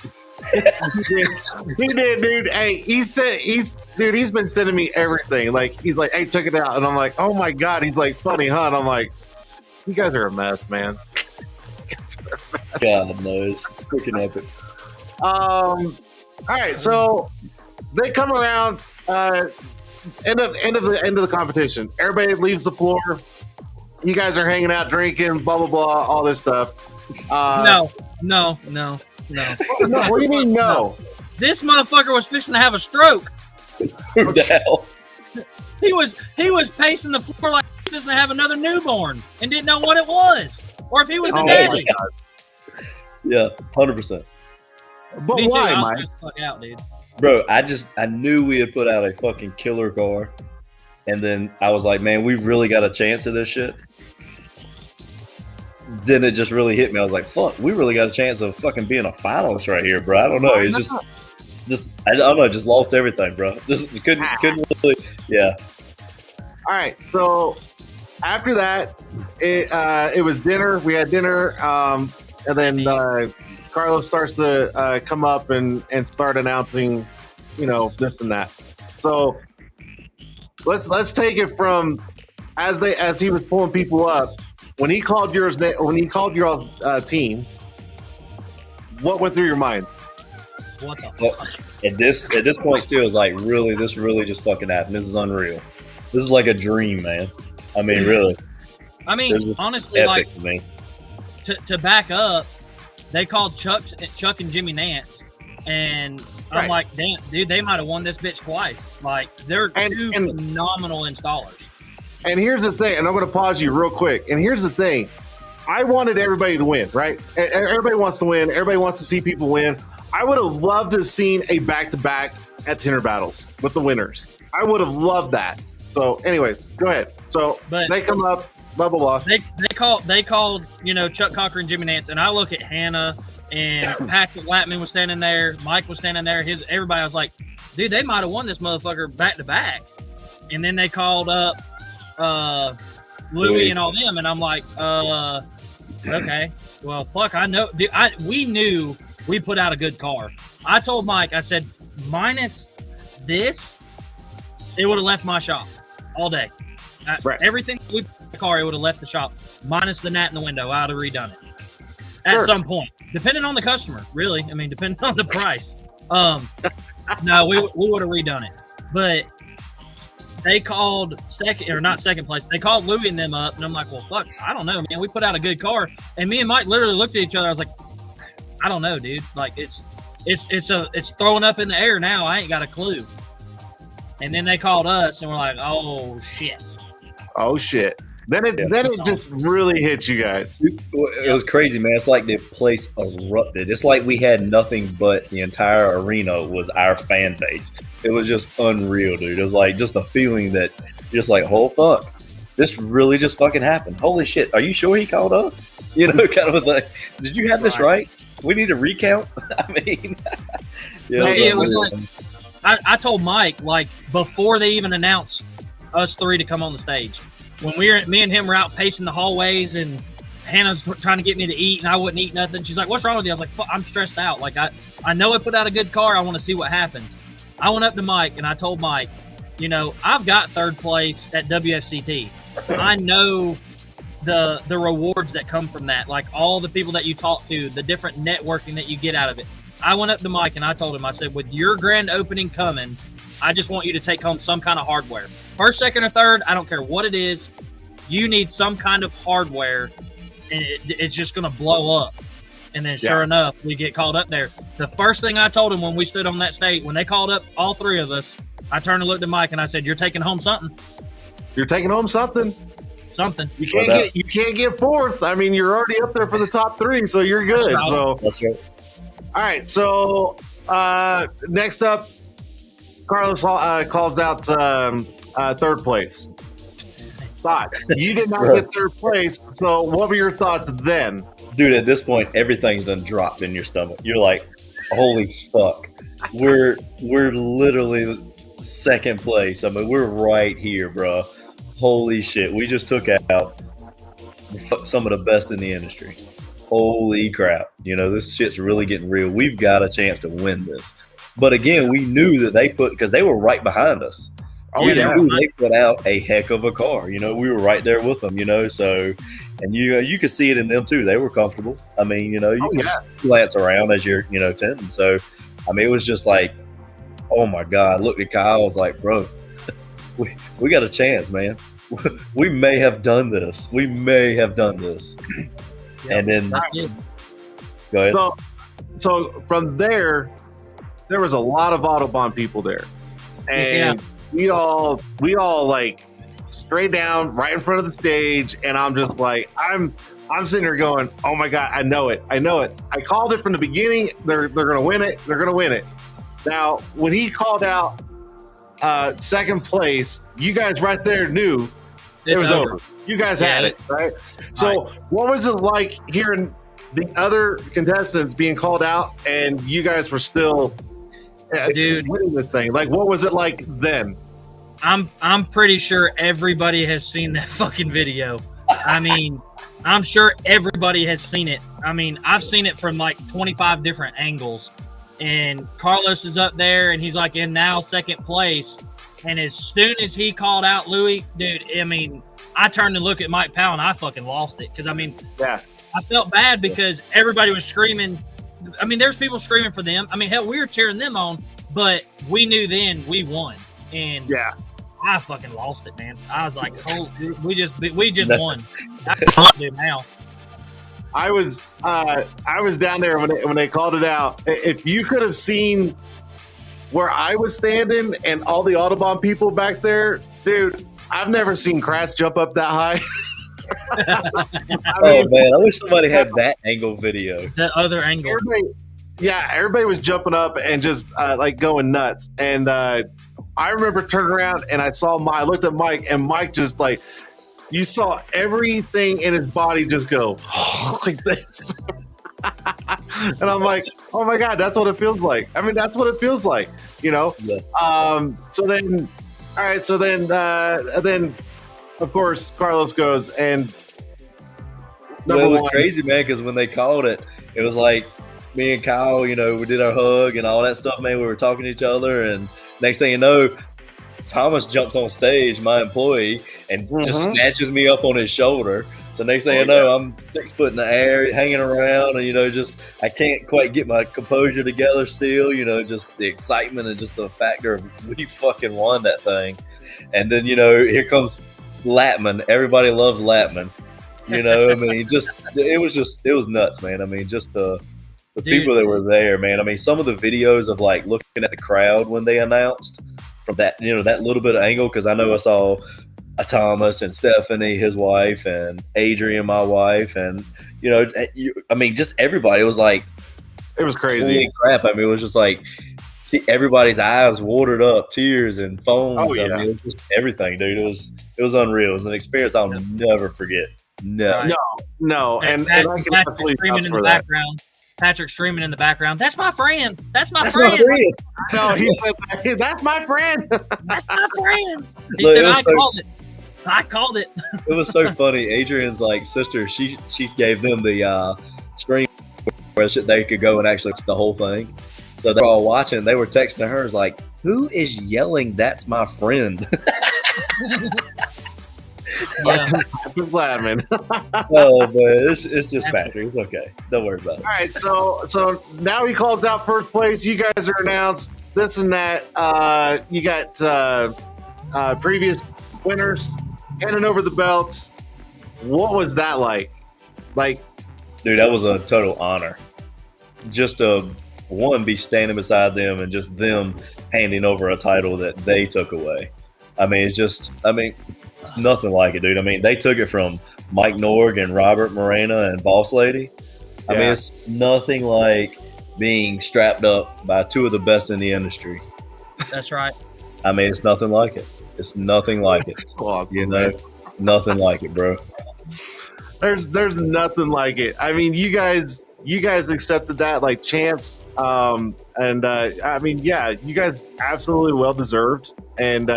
He did, dude. Hey, he's been sending me everything. Like, he's like, hey, check it out. And I'm like, oh my God. He's like, funny, huh? And I'm like, you guys are a mess, man. God knows. Freaking epic. All right, so they come around, end of the competition. Everybody leaves the floor. You guys are hanging out, drinking, blah blah blah, all this stuff. No. No, what do you mean no? This motherfucker was fixing to have a stroke. Who the hell? He was pacing the floor like he was fixing to have another newborn and didn't know what it was, or if he was the daddy. Yeah, 100%. But Me why, too. I Mike? was fuck out, dude. Bro, I knew we had put out a fucking killer car, and then I was like, man, we've really got a chance at this shit. Then it just really hit me. I was like, fuck, we really got a chance of fucking being a finalist right here, bro. I don't know. It I don't know, just lost everything, bro. Just couldn't really, yeah. All right, so after that, it was dinner. We had dinner, and then Carlos starts to come up and start announcing, this and that. So let's take it from as he was pulling people up. When he called your team, what went through your mind? What the fuck? At this point, still, it's like, really, this really just fucking happened. This is unreal. This is like a dream, man. I mean, really. I mean, honestly, like to me. To back up, they called Chuck and Jimmy Nance, and I'm like, damn, dude, they might have won this bitch twice. Like, they're two phenomenal installers. And here's the thing, and I'm going to pause you real quick. And here's the thing. I wanted everybody to win, right? Everybody wants to win. Everybody wants to see people win. I would have loved to have seen a back-to-back at Tinter Battles with the winners. I would have loved that. So, anyways, go ahead. So, they come up, blah, blah, blah. They called, Chuck Cocker and Jimmy Nance, and I look at Hannah, and Patrick Lattman was standing there. Mike was standing there. Everybody was like, dude, they might have won this motherfucker back-to-back. And then they called up Louis and all them, and I'm like, okay, well, fuck, I know. Dude, we knew we put out a good car. I told Mike, I said, minus this, it would have left my shop all day. Everything we put in the car, it would have left the shop, minus the gnat in the window. I would have redone it at some point, depending on the customer, really. I mean, depending on the price. No, we would have redone it, but they called second place. They called Louie and them up, and I'm like, well, fuck, I don't know, man. We put out a good car, and me and Mike literally looked at each other. I was like, I don't know, dude. Like, it's throwing up in the air now. I ain't got a clue. And then they called us, and we're like, oh shit. Then it just really hit you guys. It was crazy, man. It's like the place erupted. It's like we had nothing but the entire arena was our fan base. It was just unreal, dude. It was like just a feeling that you're just like, oh fuck, this really just fucking happened. Holy shit, are you sure he called us? Kind of a thing. Did you have this right? We need a recount. I mean, it was like I told Mike, like, before they even announced us 3 to come on the stage. When me and him were out pacing the hallways, and Hannah's trying to get me to eat, and I wouldn't eat nothing. She's like, "What's wrong with you?" I was like, "Fuck, I'm stressed out. Like, I know I put out a good car. I want to see what happens." I went up to Mike, and I told Mike, I've got 3rd place at WFCT. I know the rewards that come from that, like all the people that you talk to, the different networking that you get out of it. I went up to Mike, and I told him, I said, with your grand opening coming, I just want you to take home some kind of hardware. 1st, 2nd, or 3rd, I don't care what it is. You need some kind of hardware, and it's just going to blow up. And then sure enough, we get called up there. The first thing I told him when we stood on that stage, when they called up all 3 of us, I turned and looked at Mike and I said, "You're taking home something. You're taking home something. Something." You can't get fourth. I mean, you're already up there for the top 3, so you're good. That's right. So That's right. all right. So next up, Carlos calls out third place. Thoughts? You did not get third place. So what were your thoughts then? Dude, at this point, everything's done dropped in your stomach. You're like, holy fuck. We're literally second place. I mean, we're right here, bro. Holy shit. We just took out some of the best in the industry. Holy crap. You know, this shit's really getting real. We've got a chance to win this. But again, we knew that because they were right behind us. Oh, yeah. They put out a heck of a car. You know, we were right there with them, you know, so, and you could see it in them too. They were comfortable. I mean, you know, you can glance around as you're, you know, tending. So, I mean, it was just like, oh my God, look at Kyle. I was like, bro, we got a chance, man. We may have done this. We may have done this. And then, go ahead. So from there was a lot of Autobahn people there. And we all like straight down right in front of the stage, and I'm just like, I'm sitting here going, oh my God, I know it. I called it from the beginning. They're gonna win it. They're gonna win it. Now, when he called out second place, you guys right there knew it was over. You guys had it, right? So what was it like hearing the other contestants being called out and you guys were still winning this thing? Like, what was it like then? I'm pretty sure everybody has seen that fucking video. I mean, I'm sure everybody has seen it. I mean, I've seen it from like 25 different angles. And Carlos is up there and he's like in now second place. And as soon as he called out Louis, dude, I mean, I turned and looked at Mike Powell and I fucking lost it. Because, I mean, I felt bad because everybody was screaming. I mean, there's people screaming for them. I mean, hell, we were cheering them on, but we knew then we won. And I fucking lost it, man. I was like, "Oh, we just won." I can't do now. I was down there when they called it out. If you could have seen where I was standing and all the Autobahn people back there, dude, I've never seen Crash jump up that high. Oh man, I wish somebody had that angle video. The other angle. Everybody was jumping up and just like going nuts. And I remember turning around and I looked at Mike, and Mike just like, you saw everything in his body just go like this. And I'm like, oh my God, that's what it feels like. I mean, that's what it feels like, you know? Yeah. So then, of course, Carlos goes and it was crazy, man, because when they called it, it was like me and Kyle, you know, we did our hug and all that stuff, man. We were talking to each other, and next thing you know, Thomas jumps on stage, my employee, and just snatches me up on his shoulder. So next thing I know, I'm 6 foot in the air, hanging around, and, you know, just I can't quite get my composure together still, you know, just the excitement and just the factor of we fucking won that thing. And then, you know, here comes Latman. Everybody loves Latman. You know, I mean, it was nuts, man. I mean, just the people that were there, man. I mean, some of the videos of like looking at the crowd when they announced from that, you know, that little bit of angle, because I know I saw Thomas and Stephanie, his wife, and Adrian, my wife, and, you know, I mean, just everybody. It was like, it was crazy. Holy crap. I mean, it was just like everybody's eyes watered up, tears and foams. Oh, yeah. I mean, it was just everything, dude. It was unreal. It was an experience I'll never forget. No. And Patrick I can screaming in the background. Patrick screaming in the background. That's my friend. That's my That's friend. my friend. No, he said, that's my friend. That's my friend. He Look, said, I called it. It was so funny. Adrian's like sister, she gave them the stream where they could go and actually watch the whole thing. So they're all watching. They were texting her, like, "Who is yelling? That's my friend." Yeah. I'm glad, man. Oh man, it's just Patrick. It's okay. Don't worry about it. All right, so now he calls out first place. You guys are announced. This and that. You got previous winners handing over the belts. What was that like? Like, dude, that was a total honor. Just a one, be standing beside them and just them handing over a title that they took away. I mean, it's nothing like it, dude. I mean, they took it from Mike Norg and Robert Morena and Boss Lady. I mean, it's nothing like being strapped up by two of the best in the industry. That's right. I mean, it's nothing like it. It's nothing like it. Awesome, you know, nothing like it, bro. There's nothing like it. I mean, you guys accepted that like champs. I mean, yeah, you guys absolutely well deserved. And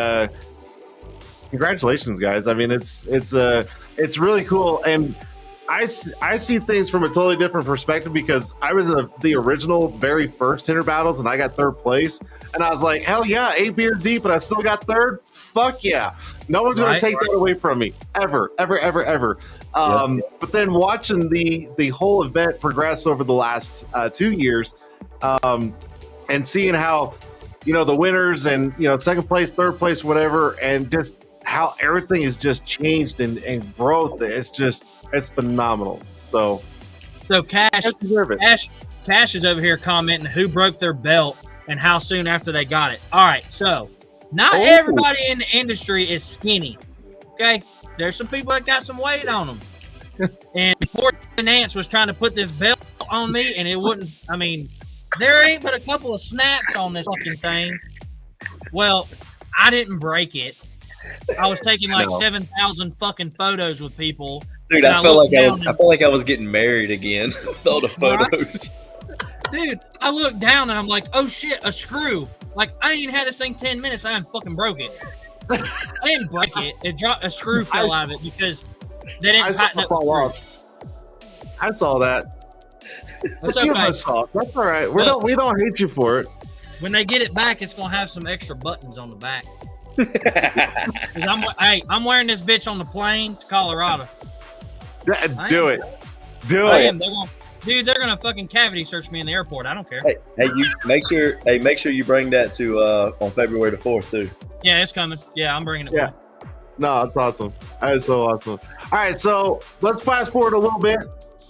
congratulations, guys. I mean, it's really cool. And I see things from a totally different perspective because I was the original very first Tinter Battles and I got third place. And I was like, hell yeah, 8 beers deep, and I still got third. Fuck yeah. No one's going to take that away from me. Ever. But then watching the whole event progress over the last 2 years and seeing how, the winners and, second place, third place, whatever, and just how everything is just changed and growth. It's phenomenal. So Cash is over here commenting who broke their belt and how soon after they got it. All right, so not everybody in the industry is skinny. Okay, there's some people that got some weight on them. And poor Nance was trying to put this belt on me, and it wouldn't. I mean, there ain't but a couple of snaps on this fucking thing. Well, I didn't break it. I was taking like 7,000 fucking photos with people. Dude, I felt like I was getting married again with all the photos. Dude, I looked down and I'm like, oh shit, a screw. Like, I ain't had this thing 10 minutes. I haven't fucking broke it. I didn't break it. It dropped. A screw fell out of it because they didn't tighten up the screw. I saw that. That's okay. That's all right. We don't hate you for it. When they get it back, it's gonna have some extra buttons on the back. I'm wearing this bitch on the plane to Colorado. Do it. They're gonna fucking cavity search me in the airport. I don't care. Hey, you make sure you bring that to on February the 4th too. Yeah, it's coming. Yeah, I'm bringing it. Yeah. No, it's awesome. That is so awesome. All right, so let's fast forward a little bit.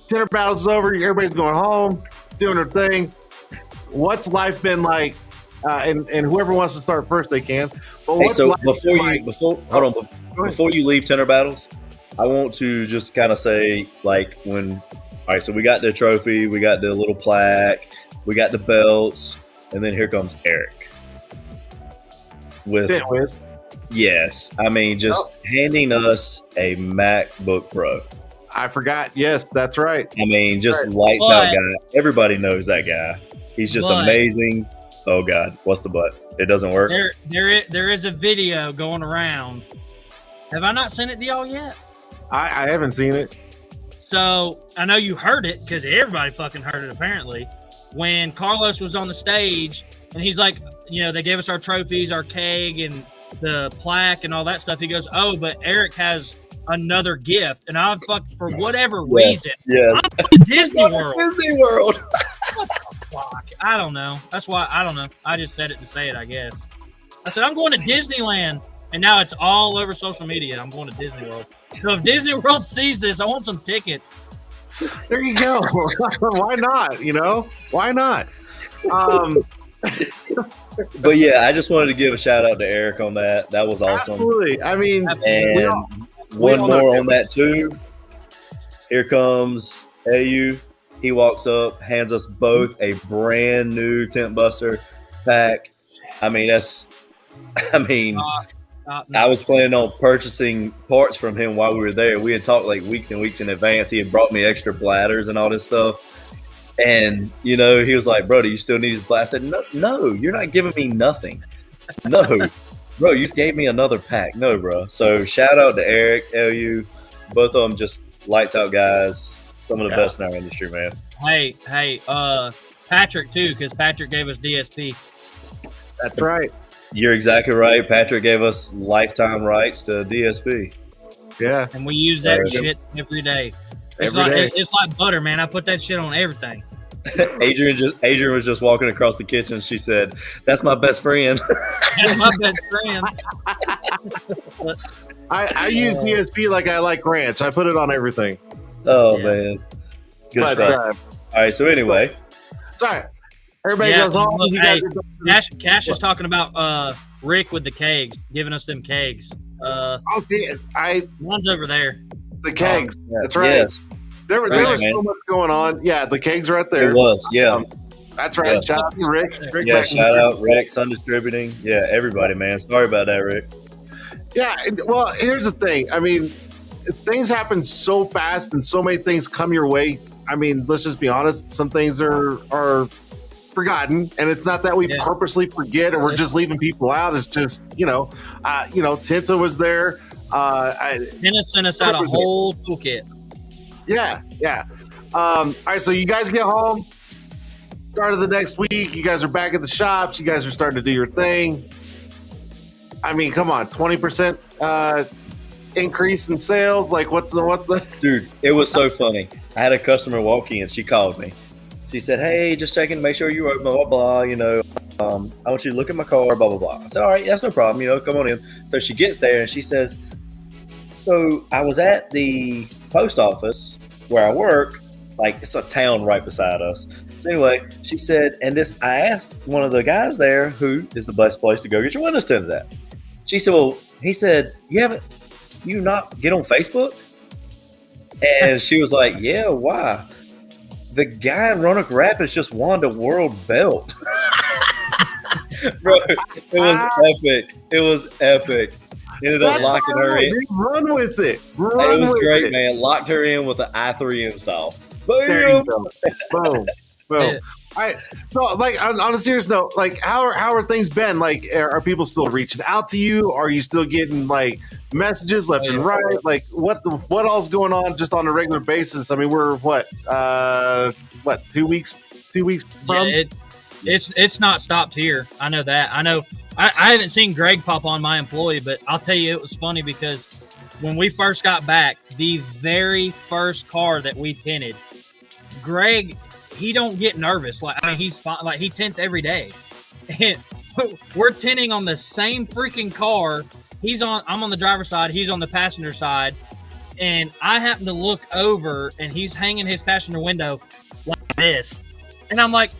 Tinter Battles is over. Everybody's going home, doing their thing. What's life been like? And whoever wants to start first, they can. But before you leave Tinter Battles, I want to just kind of say, like, all right, so we got the trophy, we got the little plaque, we got the belts, and then here comes Eric. Yes, I mean, just handing us a MacBook Pro. I forgot. Yes, that's right. I mean, just lights out guy. Everybody knows that guy. He's just amazing. Oh God, what's the but? It doesn't work. There is a video going around. Have I not sent it to y'all yet? I haven't seen it. So I know you heard it because everybody fucking heard it apparently. When Carlos was on the stage and he's like, they gave us our trophies, our keg, and the plaque and all that stuff. He goes, "Oh, but Eric has another gift," and I'm for whatever reason. Yes. I'm going to Disney World. Disney World. What the fuck? I don't know. That's why I don't know. I just said it to say it, I guess. I said I'm going to Disneyland, and now it's all over social media. I'm going to Disney World. So if Disney World sees this, I want some tickets. There you go. Why not? Why not? But yeah, I just wanted to give a shout out to Eric on that. That was awesome. Absolutely. I mean, and one more on that too. Here comes AU. He walks up, hands us both a brand new Tent Buster pack. I mean, I was planning on purchasing parts from him while we were there. We had talked like weeks and weeks in advance. He had brought me extra bladders and all this stuff. And, he was like, "Bro, do you still need his bladder?" I said, no, you're not giving me nothing. No, bro, you just gave me another pack. No, bro. So shout out to Eric, LU. Both of them just lights out guys. Some of the best in our industry, man. Hey, Patrick too, because Patrick gave us DSP. That's right. You're exactly right. Patrick gave us lifetime rights to DSP. Yeah. And we use that shit every day. It's like butter, man. I put that shit on everything. Adrian was just walking across the kitchen. She said, "That's my best friend." That's my best friend. I use DSP like I like ranch. I put it on everything. Oh man, good stuff. All right. So anyway, sorry. Everybody Yeah, goes home. look, You guys hey, are Cash is talking about Rick with the kegs, giving us them kegs. I'll see it. One's over there. The kegs. Yeah. That's right. Yes, There Right, was man. so much going on. Yeah, the kegs right there. it was. Yeah. That's right. Yeah. Shout out to Rick. Rick Yeah, back in shout here. out Rick, Sun Distributing. Yeah, everybody, man. Sorry about that, Rick. Yeah. Well, here's the thing. I mean, things happen so fast and so many things come your way. I mean, let's just be honest. Some things are forgotten, and it's not that we Yeah. purposely forget or we're just leaving people out. It's just Tinta was there. Dennis sent us out a whole toolkit. Yeah. All right, so you guys get home. Start of the next week, you guys are back at the shops. You guys are starting to do your thing. I mean, come on, 20% increase in sales. Like, what's the? Dude, it was so funny. I had a customer walk in. She called me. She said, "Hey, just checking to make sure you're open, blah, blah, blah. I want you to look at my car, blah, blah, blah." I said, "All right, that's no problem. Come on in." So she gets there and she says, "So I was at the post office where I work. Like, it's a town right beside us." So anyway, she said, I asked one of the guys there who is the best place to go get your windows tinted at. She said, "Well," he said, you not get on Facebook?" And she was like, "Yeah, why?" "The guy in Roanoke Rapids just won the world belt." Bro, it was epic. It was epic. Ended up locking her in. Run with it. It was great, man. Locked her in with an i3 install. There you Boom. go. Boom. Boom. Yeah. All right. So, like, on a serious note, like, how are things been? Like, are people still reaching out to you? Are you still getting like messages left and right? Like, what all's going on just on a regular basis? I mean, we're what 2 weeks from? Yeah, it's not stopped here. I know that. I know. I haven't seen Greg pop on, my employee, but I'll tell you, it was funny because when we first got back, the very first car that we tinted, Greg, he don't get nervous. Like, I mean, he's fine. Like, he tints every day, and we're tinting on the same freaking car. I'm on the driver's side. He's on the passenger side, and I happen to look over, and he's hanging his passenger window like this, and I'm like,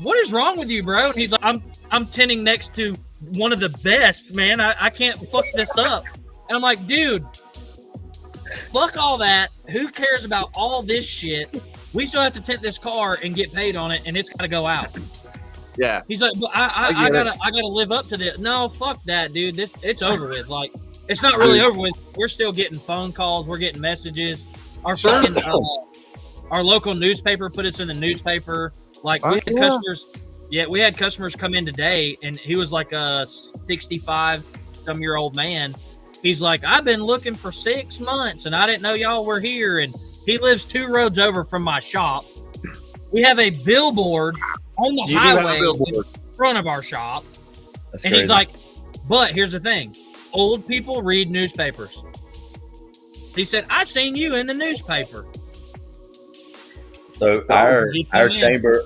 "What is wrong with you, bro?" And he's like, I'm tinting next to one of the best, man. I can't fuck this up. And I'm like, dude, fuck all that. Who cares about all this shit? We still have to tint this car and get paid on it, and it's got to go out. Yeah. He's like, but I gotta live up to this. No, fuck that, dude. It's over with. Like, it's not really over with. We're still getting phone calls. We're getting messages. Our fucking our local newspaper put us in the newspaper. Like, we had customers. Yeah, we had customers come in today, and he was like a 65-some-year-old man. He's like, "I've been looking for 6 months, and I didn't know y'all were here." And he lives 2 roads over from my shop. We have a billboard on the highway in front of our shop. That's and crazy. he's like, "But here's the thing. Old people read newspapers." He said, "I seen you in the newspaper." So our chamber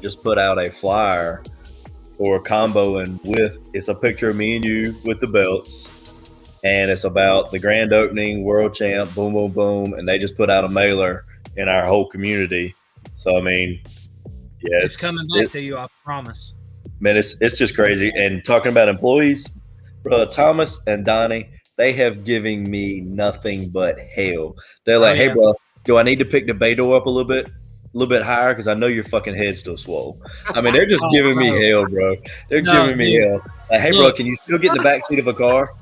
just put out a flyer for comboing with. It's a picture of me and you with the belts, and it's about the grand opening, world champ, boom, boom, boom, and they just put out a mailer in our whole community. So I mean, yeah, It's coming back to you, I promise. Man, it's just crazy. And talking about employees, bro, Thomas and Donnie, they have given me nothing but hell. They're like, "Hey, bro, do I need to pick the bay door up a little bit higher? Because I know your fucking head's still swole." I mean, they're just giving me hell, bro. They're giving me hell. Like, "Hey, bro, can you still get in the back seat of a car?"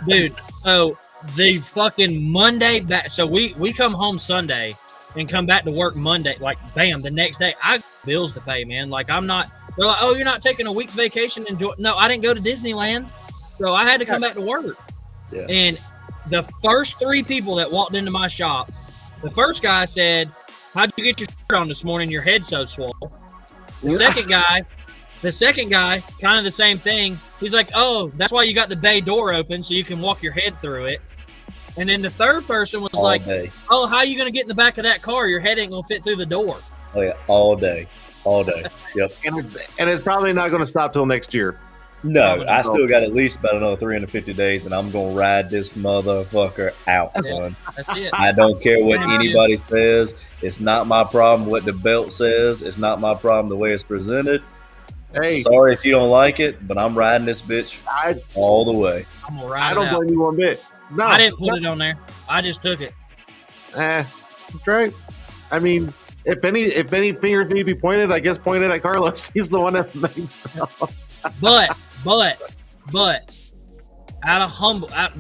Dude, so the fucking Monday back. So we come home Sunday and come back to work Monday. Like, bam, the next day, I got bills to pay, man. Like, I'm not. They're like, "Oh, you're not taking a week's vacation?" No, I didn't go to Disneyland, so I had to come back to work. Yeah. And the first 3 people that walked into my shop, the first guy said, "How'd you get your shirt on this morning? Your head's so swole." The second guy, kind of the same thing. He's like, "Oh, that's why you got the bay door open so you can walk your head through it." And then the third person was like, day. "Oh, how are you going to get in the back of that car? Your head ain't going to fit through the door." Oh yeah, all day. Yep. And it's probably not going to stop till next year. No, Probably I not. still got at least about another 350 days, and I'm gonna ride this motherfucker out, son. That's it. I don't care what Yeah. anybody says. It's not my problem what the belt says. It's not my problem the way it's presented. Hey, Sorry if you don't like it, but I'm riding this bitch I all the way. I'm gonna ride I it don't out. blame you one bit. No, I didn't put it on there. I just took it. That's right. I mean, if any fingers need to be pointed, I guess pointed at Carlos. He's the one that made belts. But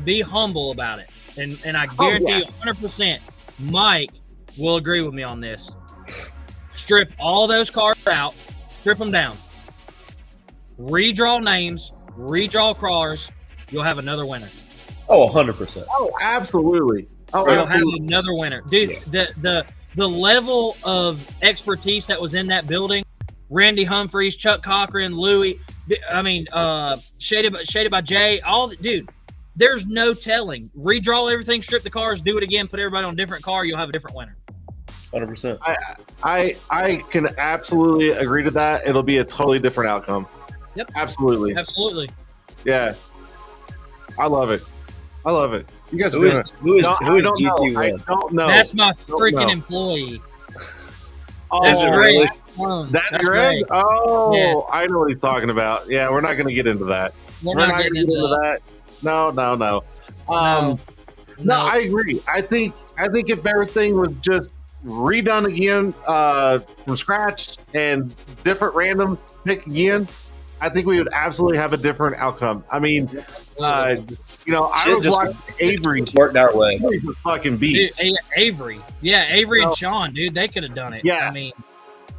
be humble about it. And I guarantee yeah. you 100% Mike will agree with me on this. Strip all those cards out, strip them down. Redraw names, redraw cars, you'll have another winner. Oh, 100%. Oh, absolutely. Oh, You'll absolutely. have another winner. Dude, the level of expertise that was in that building, Randy Humphries, Chuck Cochran, Louie, Shaded by Jay, dude, there's no telling. Redraw everything, strip the cars, do it again, put everybody on a different car, you'll have a different winner. 100%. I can absolutely agree to that. It'll be a totally different outcome. Yep. Absolutely. Absolutely. Yeah. I love it. You guys are Who doing is GT1? I don't know. That's my Don't freaking know. employee. Oh, That's Is it Greg. really? That's Greg? Greg. Oh, Yeah. I know what he's talking about. Yeah, we're not going to get into that. We're We're not getting into that. that. No. No, I agree. I think if everything was just redone again from scratch and different random pick again, I think we would absolutely have a different outcome. I mean, I Shit was just- watching Avery. It's worked our way. Avery's a fucking Dude, beast. Avery. Yeah, Avery and No. Sean, dude, they could have done it. Yeah. I mean,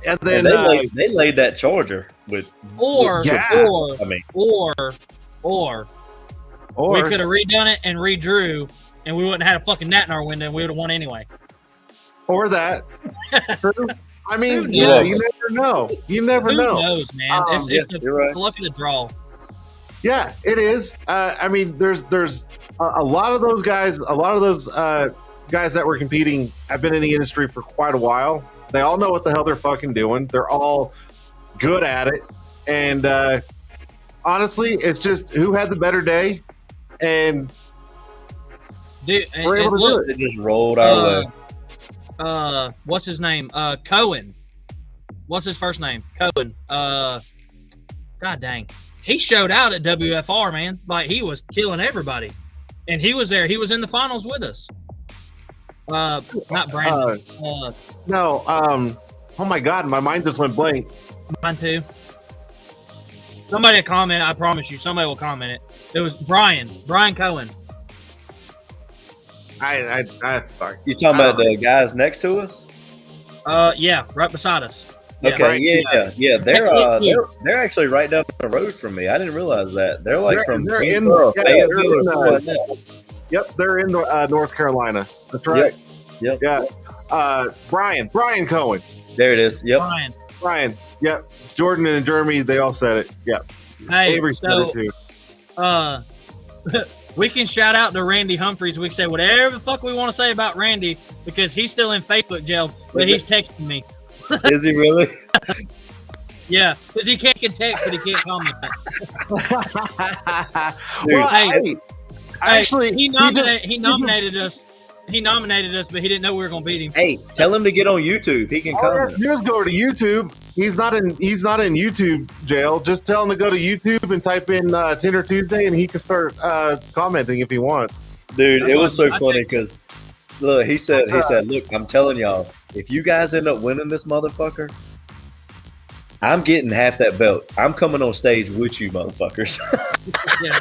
And And then they laid that charger with. or Yeah. or I mean, or we could have redone it and redrew, and we wouldn't have had a fucking gnat in our window, and we would have won anyway. or that. True. I mean, Who yeah, knows? you never know. You never Who know. knows, man? It's yeah, the you're right. luck of the draw. Yeah, it is. I mean, there's a lot of those guys. A lot of those guys that were competing have been in the industry for quite a while. They all know what the hell they're fucking doing. They're all good at it. And honestly, it's just who had the better day. And Dude, and, we're able and to do look, it. it just rolled our way. What's his name? Cohen. What's his first name? Cohen. God dang. He showed out at WFR, man. Like, he was killing everybody. And he was there. He was in the finals with us. Not Brandon. No. Oh my God, my mind just went blank. Mine too. Somebody will comment. I promise you. Somebody will comment it. It was Brian Cohen. I sorry. You talking about the guys next to us? Yeah, right beside us. Yeah. Okay, right. yeah. They're actually right down the road from me. I didn't realize that. They're like They're- from they're in- Greensboro, yeah, Fayetteville, they're or in, something like that. Yep, they're in North Carolina. That's right. Yep. Yeah. Brian Cohen. There it is. Yep. Brian. Yep. Jordan and Jeremy, they all said it. Yep. Hey, Avery said so it too. we can shout out to Randy Humphries. We can say whatever the fuck we want to say about Randy because he's still in Facebook jail, but he's texting me. Is he really? Yeah, because he can't get text, but he can't comment. Well, hey, actually, he nominated us. He nominated us, but he didn't know we were gonna beat him. Hey, tell him to get on YouTube. He can all you have comment. to do is go to YouTube. He's not in YouTube jail. Just tell him to go to YouTube and type in Tinter Tuesday, and he can start commenting if he wants. Dude, That's it was what so I funny think. because look, he said, look, I'm telling y'all, if you guys end up winning this motherfucker, I'm getting half that belt. I'm coming on stage with you, motherfuckers. Yeah.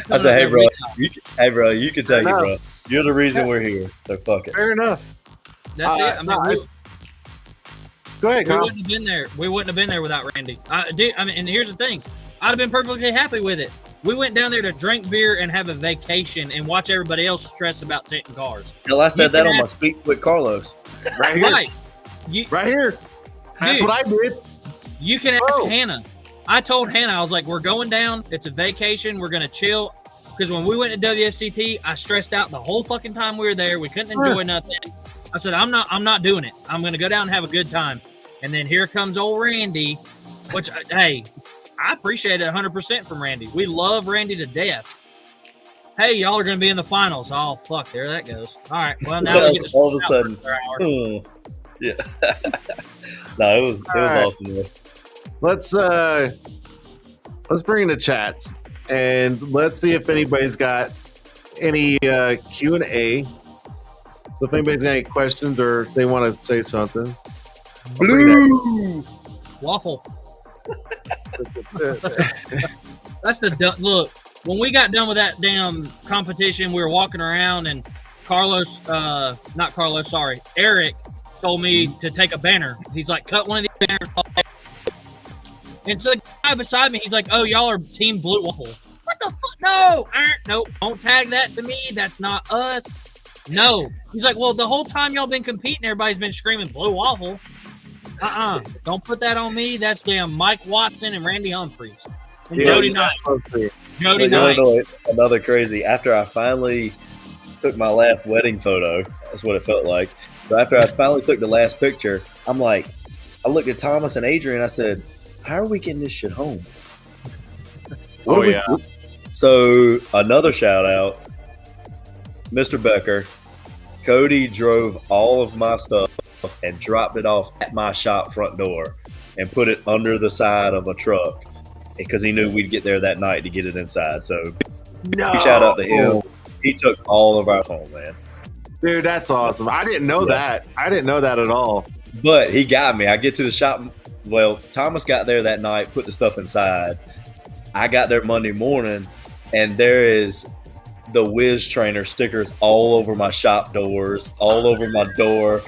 I said, hey, bro, you can take it, bro. You're the reason we're here. So fuck it. Fair enough. That's it. I mean, Go ahead, we Kyle. wouldn't have been there. We wouldn't have been there without Randy. And here's the thing. I'd have been perfectly happy with it. We went down there to drink beer and have a vacation and watch everybody else stress about tinting cars. Hell, I said You that can on my ask- speech with Carlos. Right here. Right. You, Right here. That's Dude. what I did. You can ask Oh. Hannah. I told Hannah, I was like, we're going down. It's a vacation. We're going to chill. Because when we went to WSCT, I stressed out the whole fucking time we were there. We couldn't enjoy nothing. I said, I'm not doing it. I'm going to go down and have a good time. And then here comes old Randy, which, hey, I appreciate it 100% from Randy. We love Randy to death. Hey, y'all are going to be in the finals. Oh, fuck, there that goes. All right, well, now we get to all of a sudden. Yeah. No, it was right. awesome. Man. Let's bring in the chats and let's see if anybody's got any Q&A. So if anybody's got any questions or they want to say something. Blue waffle. That's the look. When we got done with that damn competition, we were walking around and Eric told me to take a banner. He's like, cut one of these banners off. And so the guy beside me, he's like, oh, y'all are Team Blue Waffle. What the fuck? No, nope, don't tag that to me. That's not us. No. He's like, well, the whole time y'all been competing, everybody's been screaming Blue Waffle. Don't put that on me. That's damn Mike Watson and Randy Humphries. And Jody Knight. Jody Knight. Another crazy. After I finally took my last wedding photo, that's what it felt like. So after I finally took the last picture, I'm like, I looked at Thomas and Adrian. I said, how are we getting this shit home? Yeah. So another shout out, Mr. Becker. Cody drove all of my stuff and dropped it off at my shop front door and put it under the side of a truck because he knew we'd get there that night to get it inside. So big shout out to him. He took all of our phone, man. Dude, that's awesome. I didn't know that. I didn't know that at all. But he got me. I get to the shop. Well, Thomas got there that night, put the stuff inside. I got there Monday morning, and there is the Wiz Trainer stickers all over my shop doors, all over my door.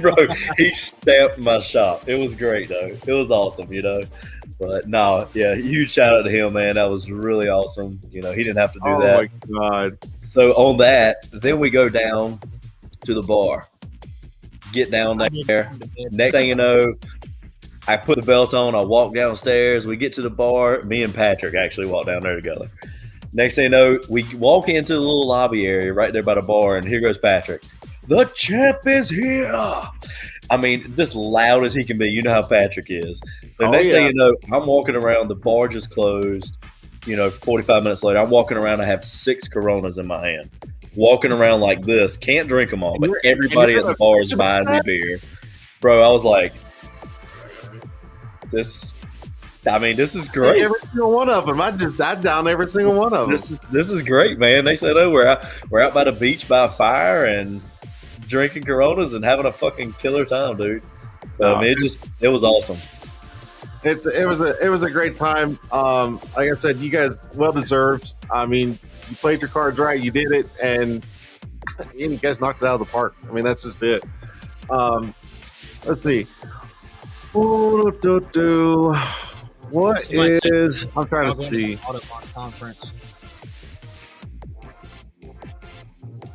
Bro, he stamped my shop. It was great, though. It was awesome, you know. But, no, yeah, huge shout out to him, man. That was really awesome. You know, he didn't have to do that. Oh, my God. So, on that, then we go down to the bar. Get down there. Next thing you know, I put the belt on. I walk downstairs. We get to the bar. Me and Patrick actually walk down there together. Next thing you know, we walk into the little lobby area right there by the bar, and here goes Patrick. The champ is here. I mean, just loud as he can be. You know how Patrick is. So next thing you know, I'm walking around. The bar just closed. You know, 45 minutes later, I'm walking around. I have 6 Coronas in my hand. Walking around like this. Can't drink them all, but everybody at the bar is buying me beer. Bro, I was like, this is great. Every single one of them. I down every single one of them. This is great, man. They said, oh, we're out by the beach by a fire and drinking Coronas and having a fucking killer time, dude. So I mean, it was awesome. It was a great time. Like I said, you guys well deserved. I mean, you played your cards right. You did it, and you guys knocked it out of the park. I mean, that's just it. Let's see. What is? I'm trying to see. Conference.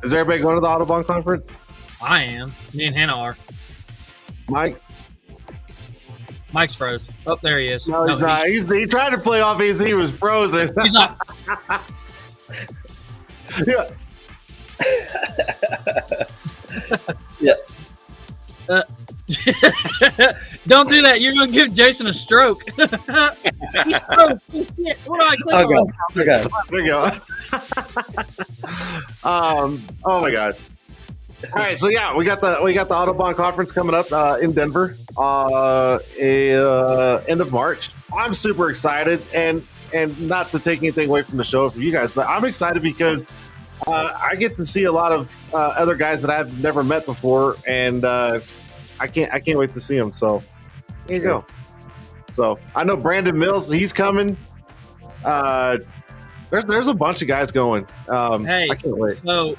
Is everybody going to the Autobahn conference? I am. Me and Hannah are. Mike's froze. Oh, there he is. No, he's not. He tried to play off as he was frozen. He's not. Yeah. Yeah. Don't do that. You're going to give Jason a stroke. He's froze. Shit. What do I click on? Okay. There you go. Oh my God. All right, so yeah, we got the Autobahn conference coming up in Denver, end of March. I'm super excited, and not to take anything away from the show for you guys, but I'm excited because I get to see a lot of other guys that I've never met before, and I can't wait to see them. So there you go. So I know Brandon Mills, he's coming. There's a bunch of guys going. Hey, I can't wait. So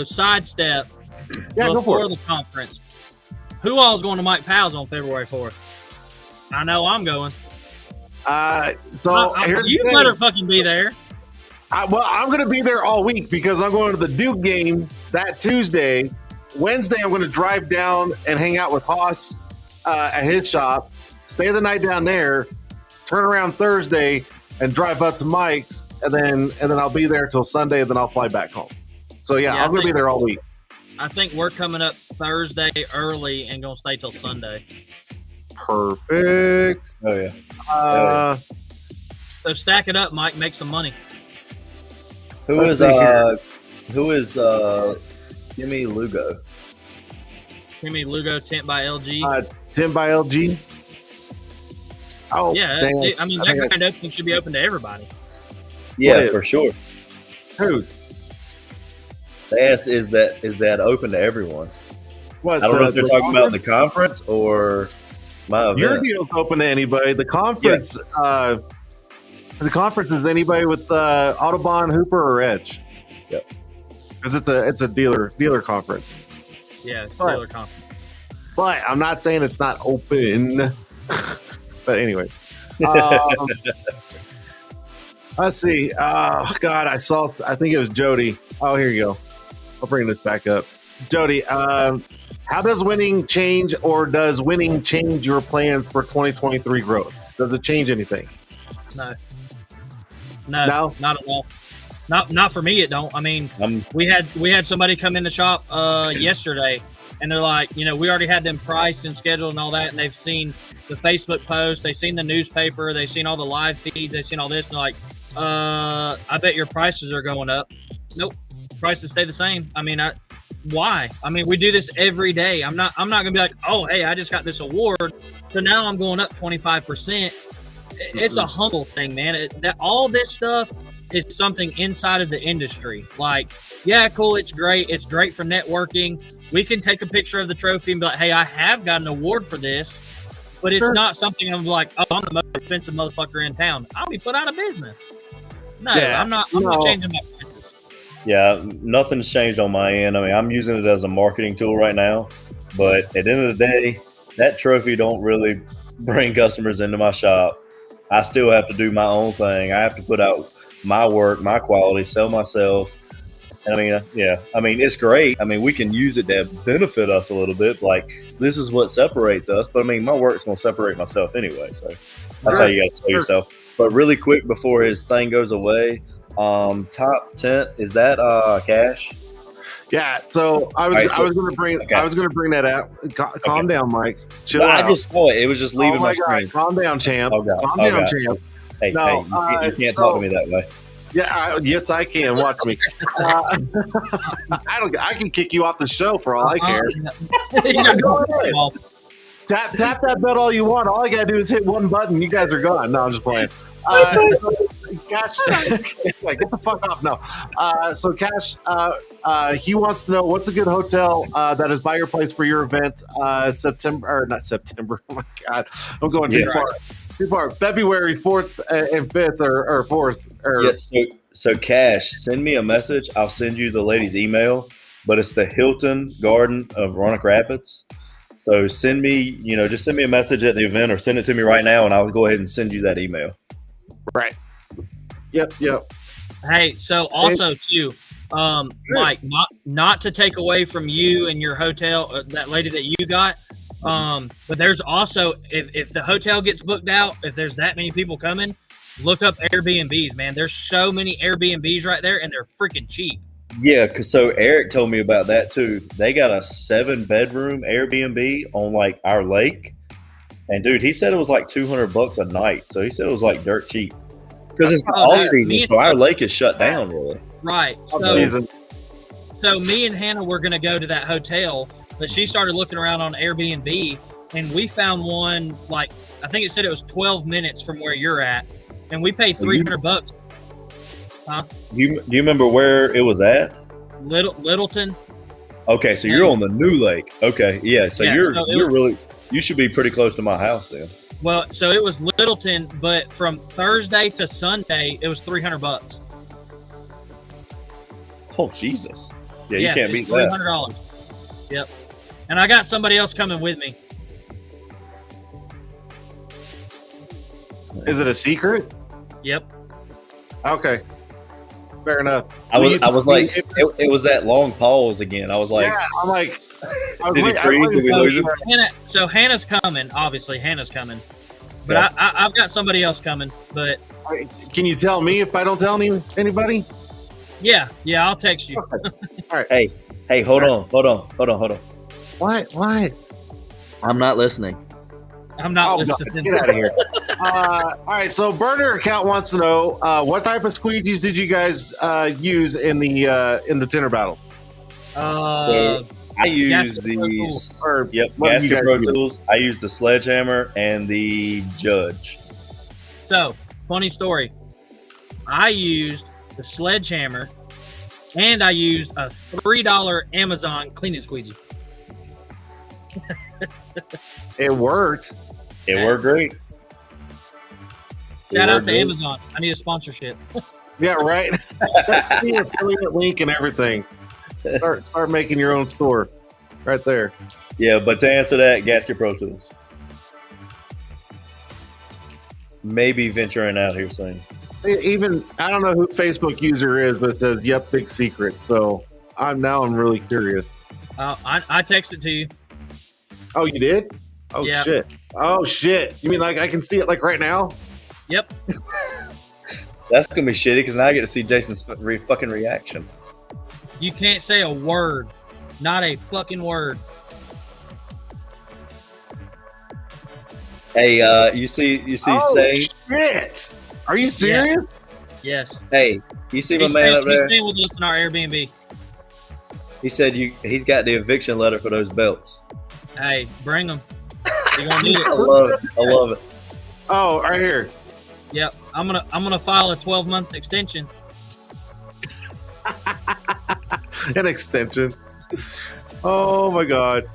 sidestep. Yeah, go for it. Before the conference, who all is going to Mike Powell's on February 4th? I know I'm going. You better fucking be there. I'm going to be there all week because I'm going to the Duke game that Tuesday. Wednesday, I'm going to drive down and hang out with Haas at his shop, stay the night down there, turn around Thursday, and drive up to Mike's, and then I'll be there till Sunday, and then I'll fly back home. So yeah I'm going to be there all week. I think we're coming up Thursday early and going to stay till Sunday. Perfect. Oh yeah. So stack it up, Mike. Make some money. Who Let's is see here. Jimmy Lugo? Timmy Lugo, Tent by LG. 10 by LG. Oh, Yeah, dang. I mean that grand opening should be open to everybody. Yeah, is? for sure. Who's? They asked, is that open to everyone? What? I don't know if they're talking about the conference or my event. Your deal's open to anybody. The conference, the conference is anybody with Autobahn, Hooper, or Edge. Yep. Because it's a dealer conference. Yeah, it's Right. dealer conference. But I'm not saying it's not open. But anyway, let's see. Oh God, I think it was Jody. Oh, here you go. I'll bring this back up. Jody, how does winning change, or does winning change your plans for 2023 growth? Does it change anything? No, No? not at all. Not for me. It don't. I mean, we had somebody come in the shop yesterday, and they're like, we already had them priced and scheduled and all that, and they've seen the Facebook post, they've seen the newspaper, they've seen all the live feeds, they've seen all this, and they're like, I bet your prices are going up. Nope, prices stay the same. I mean, why? I mean, we do this every day. I'm not gonna be like, oh, hey, I just got this award, so now I'm going up 25%. It's a humble thing, man. All this stuff is something inside of the industry. Like, yeah, cool, it's great. It's great for networking. We can take a picture of the trophy and be like, hey, I have got an award for this, but it's not something I'm like, oh, I'm the most expensive motherfucker in town. I'll be put out of business. No, Yeah, I'm not changing my prices. Yeah, nothing's changed on my end. I mean, I'm using it as a marketing tool right now, but at the end of the day, that trophy don't really bring customers into my shop. I still have to do my own thing. I have to put out my work, my quality, sell myself. And I mean, it's great. I mean, we can use it to benefit us a little bit. Like, this is what separates us. But I mean, my work's going to separate myself anyway. So that's how you got to sell yourself. But really quick before his thing goes away, top tent, is that Cash? Yeah. So I was going to bring that out. Calm down, Mike. Chill out. I just saw it. It was just leaving my screen. Calm down, champ. Oh, God. Calm down, champ. Hey, No, you can't talk to me that way. Yeah, yes, I can. Watch me. I can kick you off the show for all I care. Go ahead. Tap that bell all you want. All I gotta do is hit one button. You guys are gone. No, I'm just playing. Cash, get the fuck off. No. So Cash, he wants to know what's a good hotel that is by your place for your event. September or not September? Oh my God, I'm going too far. Too far. February 4th and 5th or 4th. So Cash, send me a message. I'll send you the lady's email, but it's the Hilton Garden of Roanoke Rapids. So send me, just send me a message at the event or send it to me right now, and I'll go ahead and send you that email. Right. Yep. Hey, so also too, Mike, not to take away from you and your hotel, that lady that you got, but there's also, if the hotel gets booked out, if there's that many people coming, look up Airbnbs, man. There's so many Airbnbs right there, and they're freaking cheap. Yeah, because so Eric told me about that too. They got a 7-bedroom Airbnb on like our lake, and dude, he said it was like $200 a night. So he said it was like dirt cheap because it's off season, so our lake is shut down really. Right. So me and Hannah were gonna go to that hotel, but she started looking around on Airbnb, and we found one like I think it said it was 12 minutes from where you're at, and we paid $300. Huh? Do you remember where it was at? Littleton. Okay, so you're on the new lake. Okay, yeah. So you should be pretty close to my house then. Well, so it was Littleton, but from Thursday to Sunday, it was $300. Oh Jesus! Yeah, you can't beat that. $300. Yep. And I got somebody else coming with me. Is it a secret? Yep. Okay. Fair enough. I was like, it was that long pause again. I was like, yeah, I'm like, did he freeze? Did we lose him? So Hannah's coming. Obviously, Hannah's coming. But I've got somebody else coming. But can you tell me if I don't tell anybody? Yeah, I'll text you. Okay. All right. Hey, hold on. What? I'm not listening. I'm not Oh, God, listening. get out of here. All right, so burner account wants to know what type of squeegees did you guys use in the Tinter Battles? I use Gasket Pro these. Or Yep, what do you Gasket guys Pro use? Tools. I use the Sledgehammer and the Judge. So, funny story. I used the Sledgehammer, and I used a $3 Amazon cleaning squeegee. It worked. It worked great. Shout out to Amazon. I need a sponsorship. Yeah, right. That's the affiliate link and everything. Start making your own store right there. Yeah, but to answer that, Gasket Pro Tools. Maybe venturing out here soon. Even I don't know who Facebook user is, but it says "Yep, big secret." So I'm really curious. I texted to you. Oh, you did? Oh Yeah. shit! Oh shit! You mean like I can see it like right now? Yep. That's gonna be shitty because now I get to see Jason's fucking reaction. You can't say a word. Not a fucking word. Hey, you see, Oh Say. shit! Are you serious? Yes. Hey, you see my He's man up staying, he's there? staying with us in our Airbnb. He said he's got the eviction letter for those belts. Hey, bring them. You're gonna need I it. love it. I love it. Oh, right here. Yep. I'm gonna file a 12-month extension. An extension. Oh my god.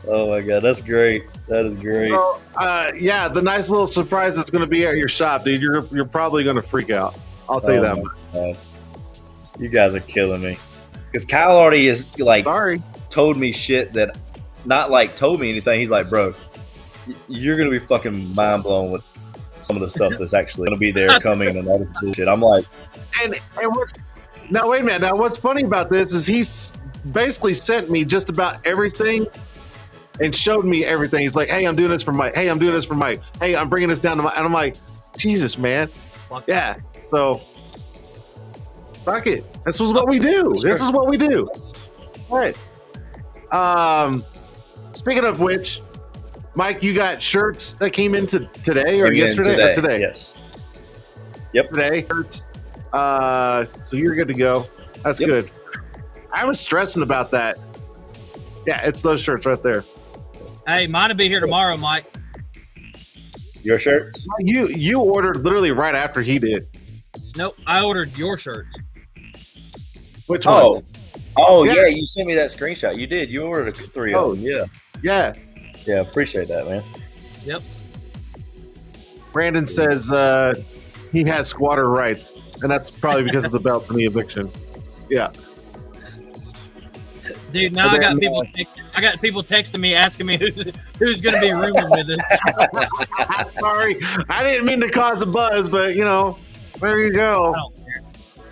Oh my god, that's great. That is great. So, yeah, the nice little surprise that's going to be at your shop, dude. You're probably going to freak out. I'll tell you that. my God. You guys are killing me. Because Kyle already is like Sorry. told me shit that not like told me anything. He's like, bro, you're gonna be fucking mind blown with some of the stuff that's actually gonna be there coming and all this bullshit. I'm like, And what's now? Wait a minute. Now, what's funny about this is he's basically sent me just about everything and showed me everything. He's like, "Hey, I'm doing this for Mike. Hey, I'm doing this for Mike. Hey, I'm bringing this down to Mike." And I'm like, "Jesus, man, yeah." So, fuck it. This is what we do. This is what we do. All right. Speaking of which, Mike, you got shirts that came in today or came in yesterday? Or today. Yes. Yep. Today. Shirts. So you're good to go. That's Yep. good. I was stressing about that. Yeah, it's those shirts right there. Hey, mine will be here tomorrow, Mike. Your shirts? You ordered literally right after he did. Nope, I ordered your shirts. Which Oh. ones? Oh Yeah. yeah, you sent me that screenshot. You did. You ordered 3 Oh. of them. Yeah. Yeah. Yeah, appreciate that, man. Yep. Brandon says he has squatter rights, and that's probably because of the belt and the eviction. Yeah. Dude, now And I then, got people texting me asking me who's going to be rooming with us. Sorry, I didn't mean to cause a buzz, but there you go.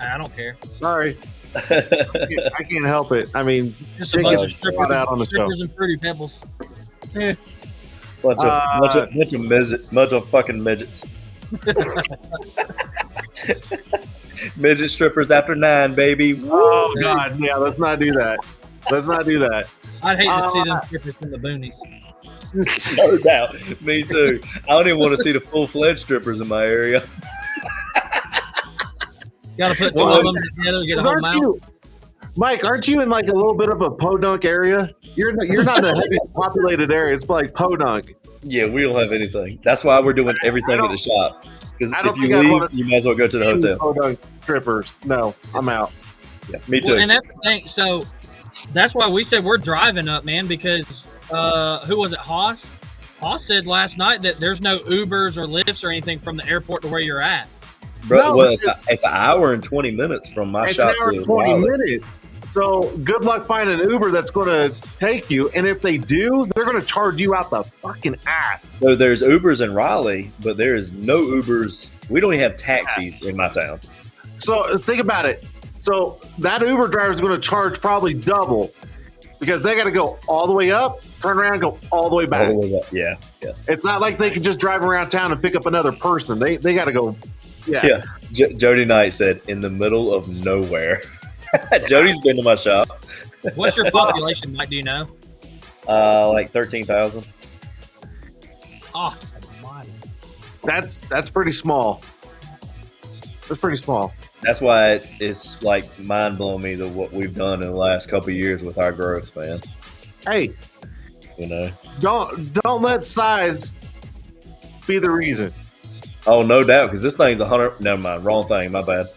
I don't care. Sorry, I can't help it. I mean, Just a Jake bunch gets of strippers, out on the show. strippers and fruity pebbles. bunch of fucking midgets. Midget strippers after 9, baby. Oh God, yeah. Let's not do that. Let's not do that. I'd hate to see them strippers from the boonies. No doubt. Me too. I don't even want to see the full-fledged strippers in my area. Got to put two of them together to get a whole mouth. Mike? Aren't you in like a little bit of a podunk area? You're not in a heavy populated area. It's like podunk. Yeah, we don't have anything. That's why we're doing everything at the shop. Because I don't if you think I'd wanna leave, you might as well go to the hotel. Podunk strippers. No, I'm out. Yeah, me too. Well, and that's the thing. So that's why we said we're driving up, man, because who was it? Haas? Haas said last night that there's no Ubers or Lyfts or anything from the airport to where you're at. Bro, No, well, it's an hour and 20 minutes from my It's shop an hour to and 20 Raleigh. minutes. So good luck finding an Uber that's going to take you. And if they do, they're going to charge you out the fucking ass. So there's Ubers in Raleigh, but there is no Ubers. We don't even have taxis in my town. So think about it. So that Uber driver is going to charge probably double because they got to go all the way up, turn around, and go all the way back. All the way up. Yeah, yeah. It's not like they can just drive around town and pick up another person. They got to go. Yeah. Jody Knight said, in the middle of nowhere. Jody's been to my shop. What's your population, Mike? Do you know? Like 13,000. God almighty. That's pretty small. That's pretty small. That's why it's like mind blowing me that what we've done in the last couple of years with our growth, man. Hey, You know. don't let size be the reason. Oh, no doubt, because this thing's 100. Never mind, wrong thing. My bad.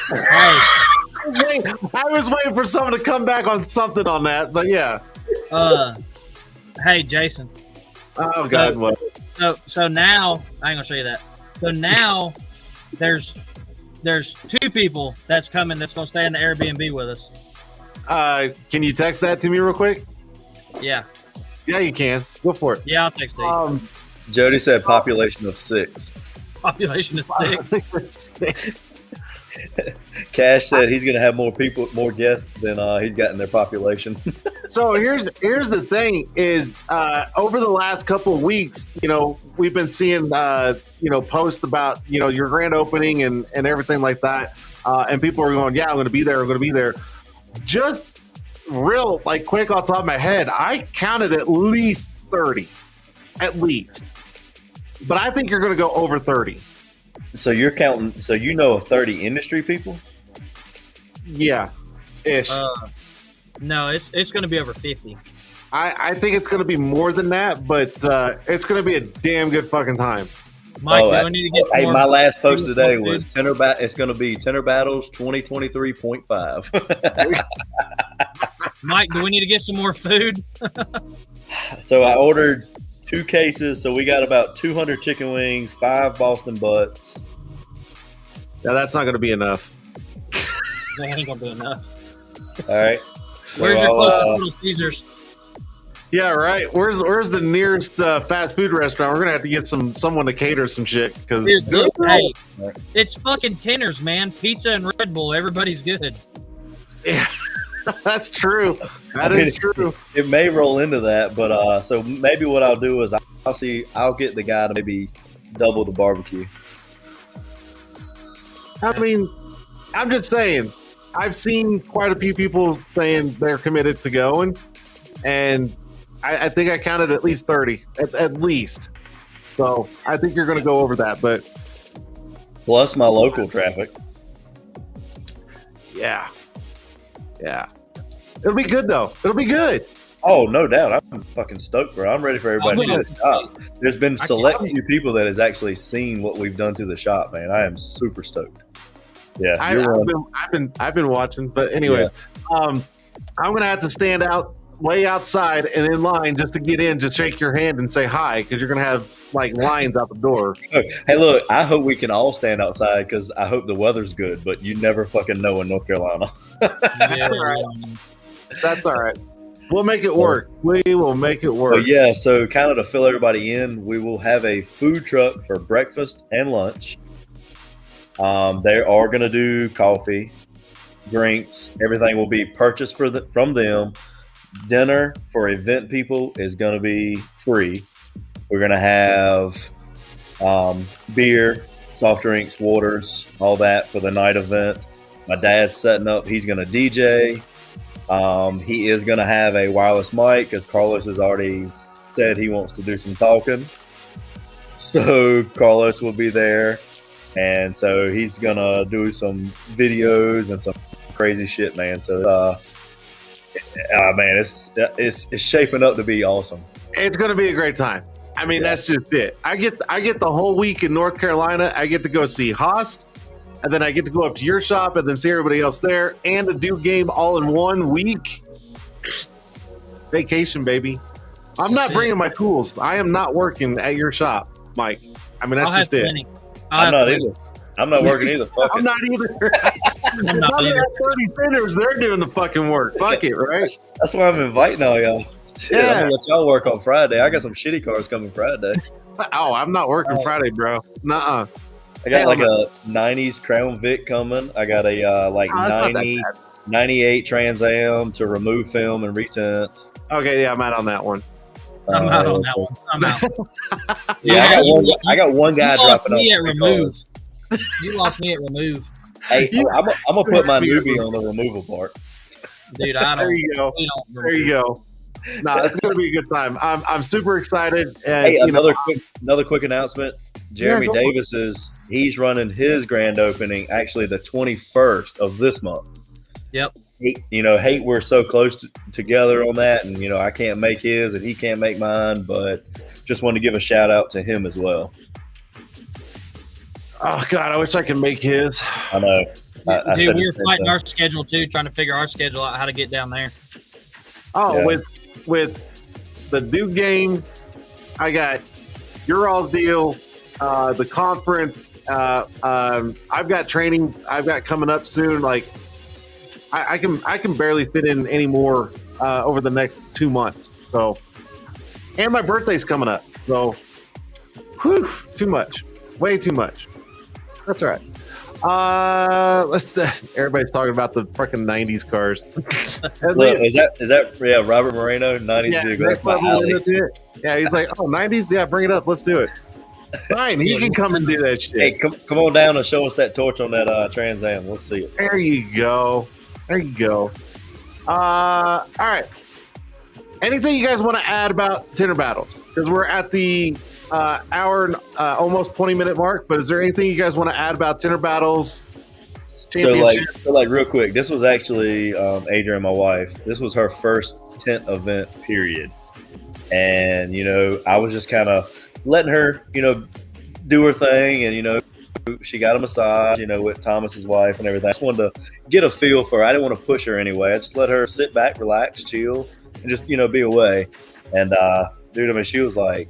Hey, I was waiting for someone to come back on something on that, but yeah. hey, Jason. Oh God, what? So now I ain't gonna show you that. So now there's 2 people that's coming that's gonna stay in the Airbnb with us. Can you text that to me real quick? Yeah, Yeah, you can. Go for it. yeah, I'll text you. Jody said population of 6. Population is 6. Cash said he's going to have more guests than he's got in their population. So here's the thing is over the last couple of weeks, we've been seeing posts about your grand opening and everything like that, and people are going, yeah, I'm going to be there. I'm going to be there. Just real quick off the top of my head, I counted at least 30, at least. But I think you're going to go over 30. So you're counting? So of 30 industry people? Yeah, ish. No, it's going to be over 50. I think it's going to be more than that, but it's going to be a damn good fucking time. Mike, do I need to get some more my last post food? today was It's going to be Tinter Battles 2023.5. Mike, do we need to get some more food? So I ordered 2 cases, so we got about 200 chicken wings, 5 Boston butts. Now that's not going to be enough. That ain't gonna be enough. All right. Where's So your closest Little Caesars? Yeah, right. Where's the nearest fast food restaurant? We're gonna have to get someone to cater some shit because Dude, look, hey, it's fucking Tint'ers, man. Pizza and Red Bull. Everybody's good. yeah, that's true. That is true. It may roll into that, but so maybe what I'll do is I'll get the guy to maybe double the barbecue. I mean, I'm just saying. I've seen quite a few people saying they're committed to going, and I think I counted at least 30, at least. So I think you're going to go over that, but Plus my local traffic. yeah, it'll be good though. It'll be good. Oh, no doubt. I'm fucking stoked, bro. I'm ready for everybody to see the shop. There's been select few people that has actually seen what we've done to the shop, man. I am super stoked. Yeah, I've been watching, but anyways, I'm gonna have to stand out way outside and in line just to get in, just shake your hand and say hi because you're gonna have lines out the door. Hey, look, I hope we can all stand outside because I hope the weather's good, but you never fucking know in North Carolina. Yeah. That's all right. We'll make it work. We will make it work. But yeah, so kind of to fill everybody in, we will have a food truck for breakfast and lunch. They are going to do coffee, drinks. Everything will be purchased from them. Dinner for event people is going to be free. We're going to have beer, soft drinks, waters, all that for the night event. My dad's setting up. He's going to DJ. He is going to have a wireless mic because Carlos has already said he wants to do some talking. So Carlos will be there. And so he's going to do some videos and some crazy shit, man. So, man, it's shaping up to be awesome. It's going to be a great time. I mean, That's just it. I get the whole week in North Carolina. I get to go see Haas, and then I get to go up to your shop and then see everybody else there, and a do game all in 1 week. Vacation, baby. I'm not bringing my tools. I am not working at your shop, Mike. I mean, that's just it. I'm not either. I'm not working either. Fuck I'm not either. I'm not either. 30 centers, they're doing the fucking work. Fuck it, right? That's why I'm inviting all y'all. Shit, I'm Yeah. gonna let y'all work on Friday. I got some shitty cars coming Friday. Oh, I'm not working Friday, bro. Nuh-uh. I got Hell like no. a 90s Crown Vic coming. I got a It's not that 90, bad. 98 Trans Am to remove film and retint. Okay, yeah, I'm out on that one. I'm out on that so- one. I'm out. Yeah, I got one guy You lost dropping me off. at three remove. cars. You lost me at remove. Hey, You- I'm gonna put my newbie on the removal part. Dude, I There don't. you go. We don't There you go. No, it's gonna be a good time. I'm super excited. And, Hey, you know, another quick announcement. Jeremy go for it. Davis he's running his grand opening actually the 21st of this month. Yep. Hate we're so close together on that, and I can't make his and he can't make mine, but just wanted to give a shout out to him as well. Oh God, I wish I could make his. I know. I Dude, said we the were same fighting thing. our schedule too, trying to figure our schedule out how to get down there. Oh, Yeah. with the Duke game, I got your all deal. The conference. I've got training. I've got coming up soon. Like I can barely fit in any more over the next 2 months. So, and my birthday's coming up. So, whew, too much. Way too much. That's all right. Everybody's talking about the fucking 90s cars. Look, is that Robert Moreno 90s Yeah, vehicle? next That's my level alley. limit it. Yeah, he's like, oh, 90s? Yeah, bring it up. Let's do it. Fine, he can come and do that shit. Hey, come on down and show us that torch on that Trans Am. Let's see it. There you go. There you go. All right. Anything you guys want to add about Tinter Battles? Because we're at the hour and almost 20-minute mark, but is there anything you guys want to add about Tinter Battles? So like real quick, this was actually Adrian, my wife. This was her first tent event, period. And I was just kind of letting her, do her thing, and she got a massage, with Thomas's wife and everything. I just wanted to get a feel for her. I didn't want to push her anyway. I just let her sit back, relax, chill, and just be away. And dude, I mean, she was like,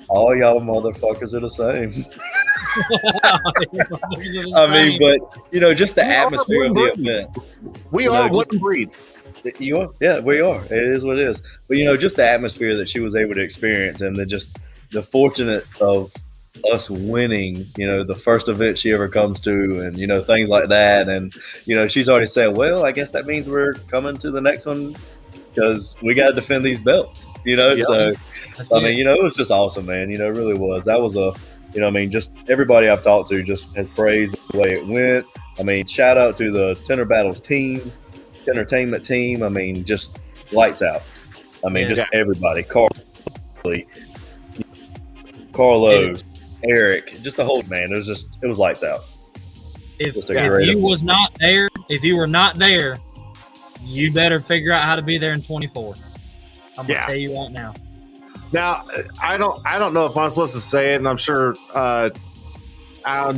"All y'all motherfuckers are the same." I mean, but just the We are atmosphere of the one event. We You know, are one just- breed. You are, yeah, we are. It is what it is. But just the atmosphere that she was able to experience, and the fortunate of us winning, the first event she ever comes to, and things like that. And she's already said, well, I guess that means we're coming to the next one because we got to defend these belts. So That's I it. mean, it was just awesome, man. It really was. That was just everybody I've talked to just has praised the way it went. I mean, shout out to the Tinter Battles team, entertainment team. I mean, just lights out. I mean, Yeah. just everybody. Carlos, Eric, just the whole man. It was lights out. if just a great you event. was not there, if you were not there, you better figure out how to be there in 24. I'm gonna Yeah. tell you right now. Now, I don't know if I'm supposed to say it, and I'm sure.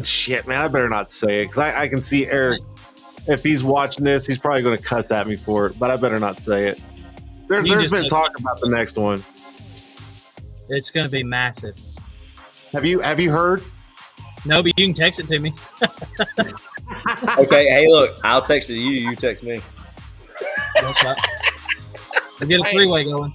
Shit, man, I better not say it because I can see Eric. If he's watching this, he's probably going to cuss at me for it, but I better not say it. There's just been said talk about the next one. It's gonna be massive. Have you heard? No, but you can text it to me. Okay, hey, look, I'll text it to you. You text me. That's right. We'll get a three-way going.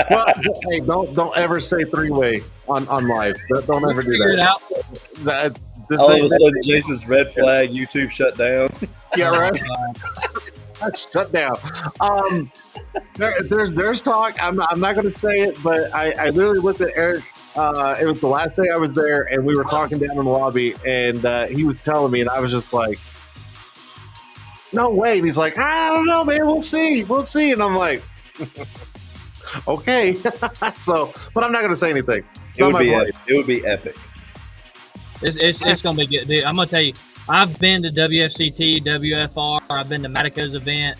Well, hey, don't ever say 3-way on live. Don't ever do Figure it that. out. This All of ain't- a sudden, Jason's red flag. YouTube shut down. yeah, right. Shut down. There's talk. I'm not going to say it, but I literally looked at Eric. It was the last day I was there, and we were talking down in the lobby, and he was telling me, and I was just like, "No way!" And he's like, "I don't know, man. We'll see. And I'm like, "Okay." So, but I'm not going to say anything. It's It not would my be place. epic. It would be epic. It's gonna be good, dude. I'm gonna tell you. I've been to WFCT, WFR. I've been to Matico's event.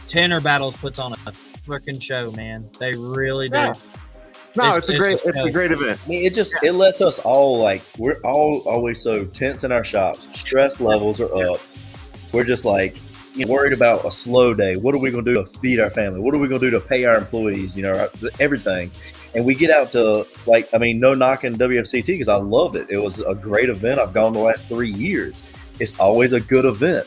Tinter Battles puts on a freaking show, man. They really do. Yeah. No, it's a great event. I mean, it lets us all we're all always so tense in our shops. Stress levels are up. We're just worried about a slow day. What are we going to do to feed our family? What are we going to do to pay our employees? Everything. And we get out to no knocking WFCT because I loved it. It was a great event. I've gone the last 3 years. It's always a good event.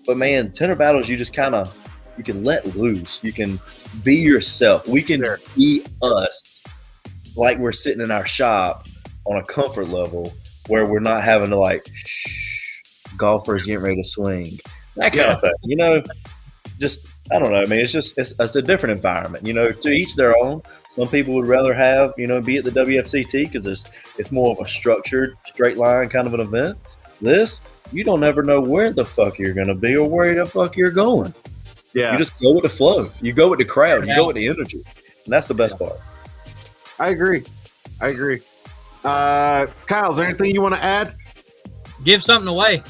But man, Tinter Battles, you just you can let loose. You can be yourself. We can be us, like we're sitting in our shop on a comfort level where we're not having to golfers getting ready to swing, that kind of thing. Just I don't know. I mean, it's a different environment. To each their own. Some people would rather have be at the WFCT because it's more of a structured, straight line kind of an event. This, you don't ever know where the fuck you're gonna be or where the fuck you're going. Yeah, You just go with the flow. You go with the crowd. You Yeah. go with the energy, and that's the best part. I agree. Kyle, is there anything you want to add? Give something away.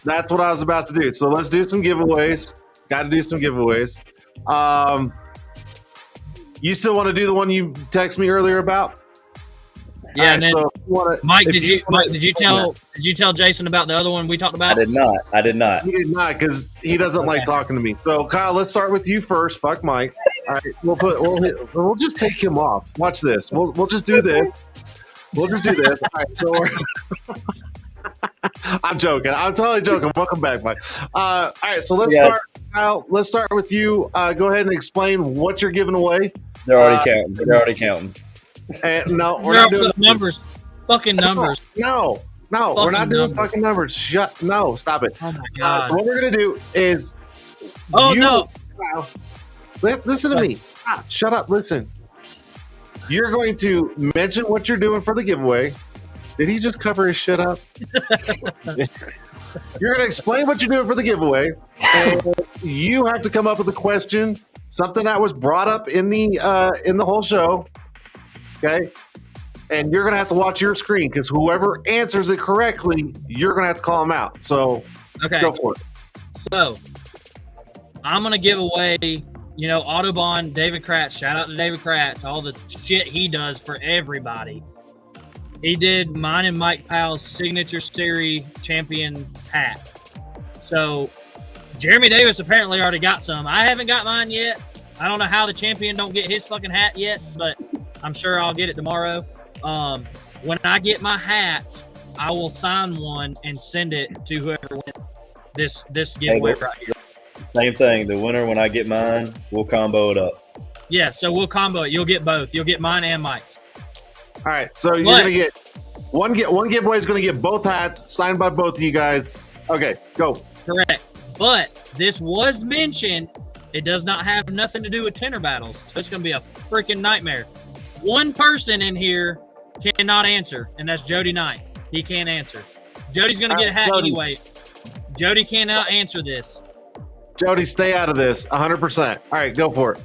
That's what I was about to do. So let's do some giveaways. Got to do some giveaways. You still want to do the one you texted me earlier about? Yeah, All and then so if you wanna- Mike, if did you wanna- tell Jason about the other one we talked I about? did not. I did not. He did not, because he doesn't like talking to me. So Kyle, let's start with you first. Fuck Mike. All right, we'll just take him off. Watch this. We'll just do this. All right, so I'm joking. I'm totally joking. Welcome back, Mike. All right, so let's Yes. start. Kyle, let's start with you. Go ahead and explain what you're giving away. They're already counting. They're already counting. And no, we're We're not doing numbers. Fucking numbers. No, we're Fucking not doing numbers. fucking numbers. No, stop it. Oh my god. So what we're gonna do is, Oh, no. Kyle, listen to me. Shut up. Listen. You're going to mention what you're doing for the giveaway. Did he just cover his shit up? You're going to explain what you're doing for the giveaway, and you have to come up with a question, something that was brought up in the whole show. Okay, and you're going to have to watch your screen because whoever answers it correctly, you're going to have to call them out. So Okay. go for it. So I'm gonna give away, Autobahn, David Kratz. Shout out to David Kratz, all the shit he does for everybody. He did mine and Mike Powell's signature series champion hat. So Jeremy Davis apparently already got some. I haven't got mine yet. I don't know how the champion don't get his fucking hat yet, but I'm sure I'll get it tomorrow. When I get my hats, I will sign one and send it to whoever wins this giveaway right here. Same thing. The winner, when I get mine, we'll combo it up. Yeah, so we'll combo it. You'll get both. You'll get mine and Mike's. All right, so you're What? going to get one giveaway is going to get both hats signed by both of you guys. Okay, go. Correct. But this was mentioned. It does not have nothing to do with Tinter Battles. So it's going to be a freaking nightmare. One person in here cannot answer, and that's Jody Knight. He can't answer. Jody's going to get a hat Jody. anyway. Jody cannot answer this. Jody, stay out of this 100%. All right, go for it.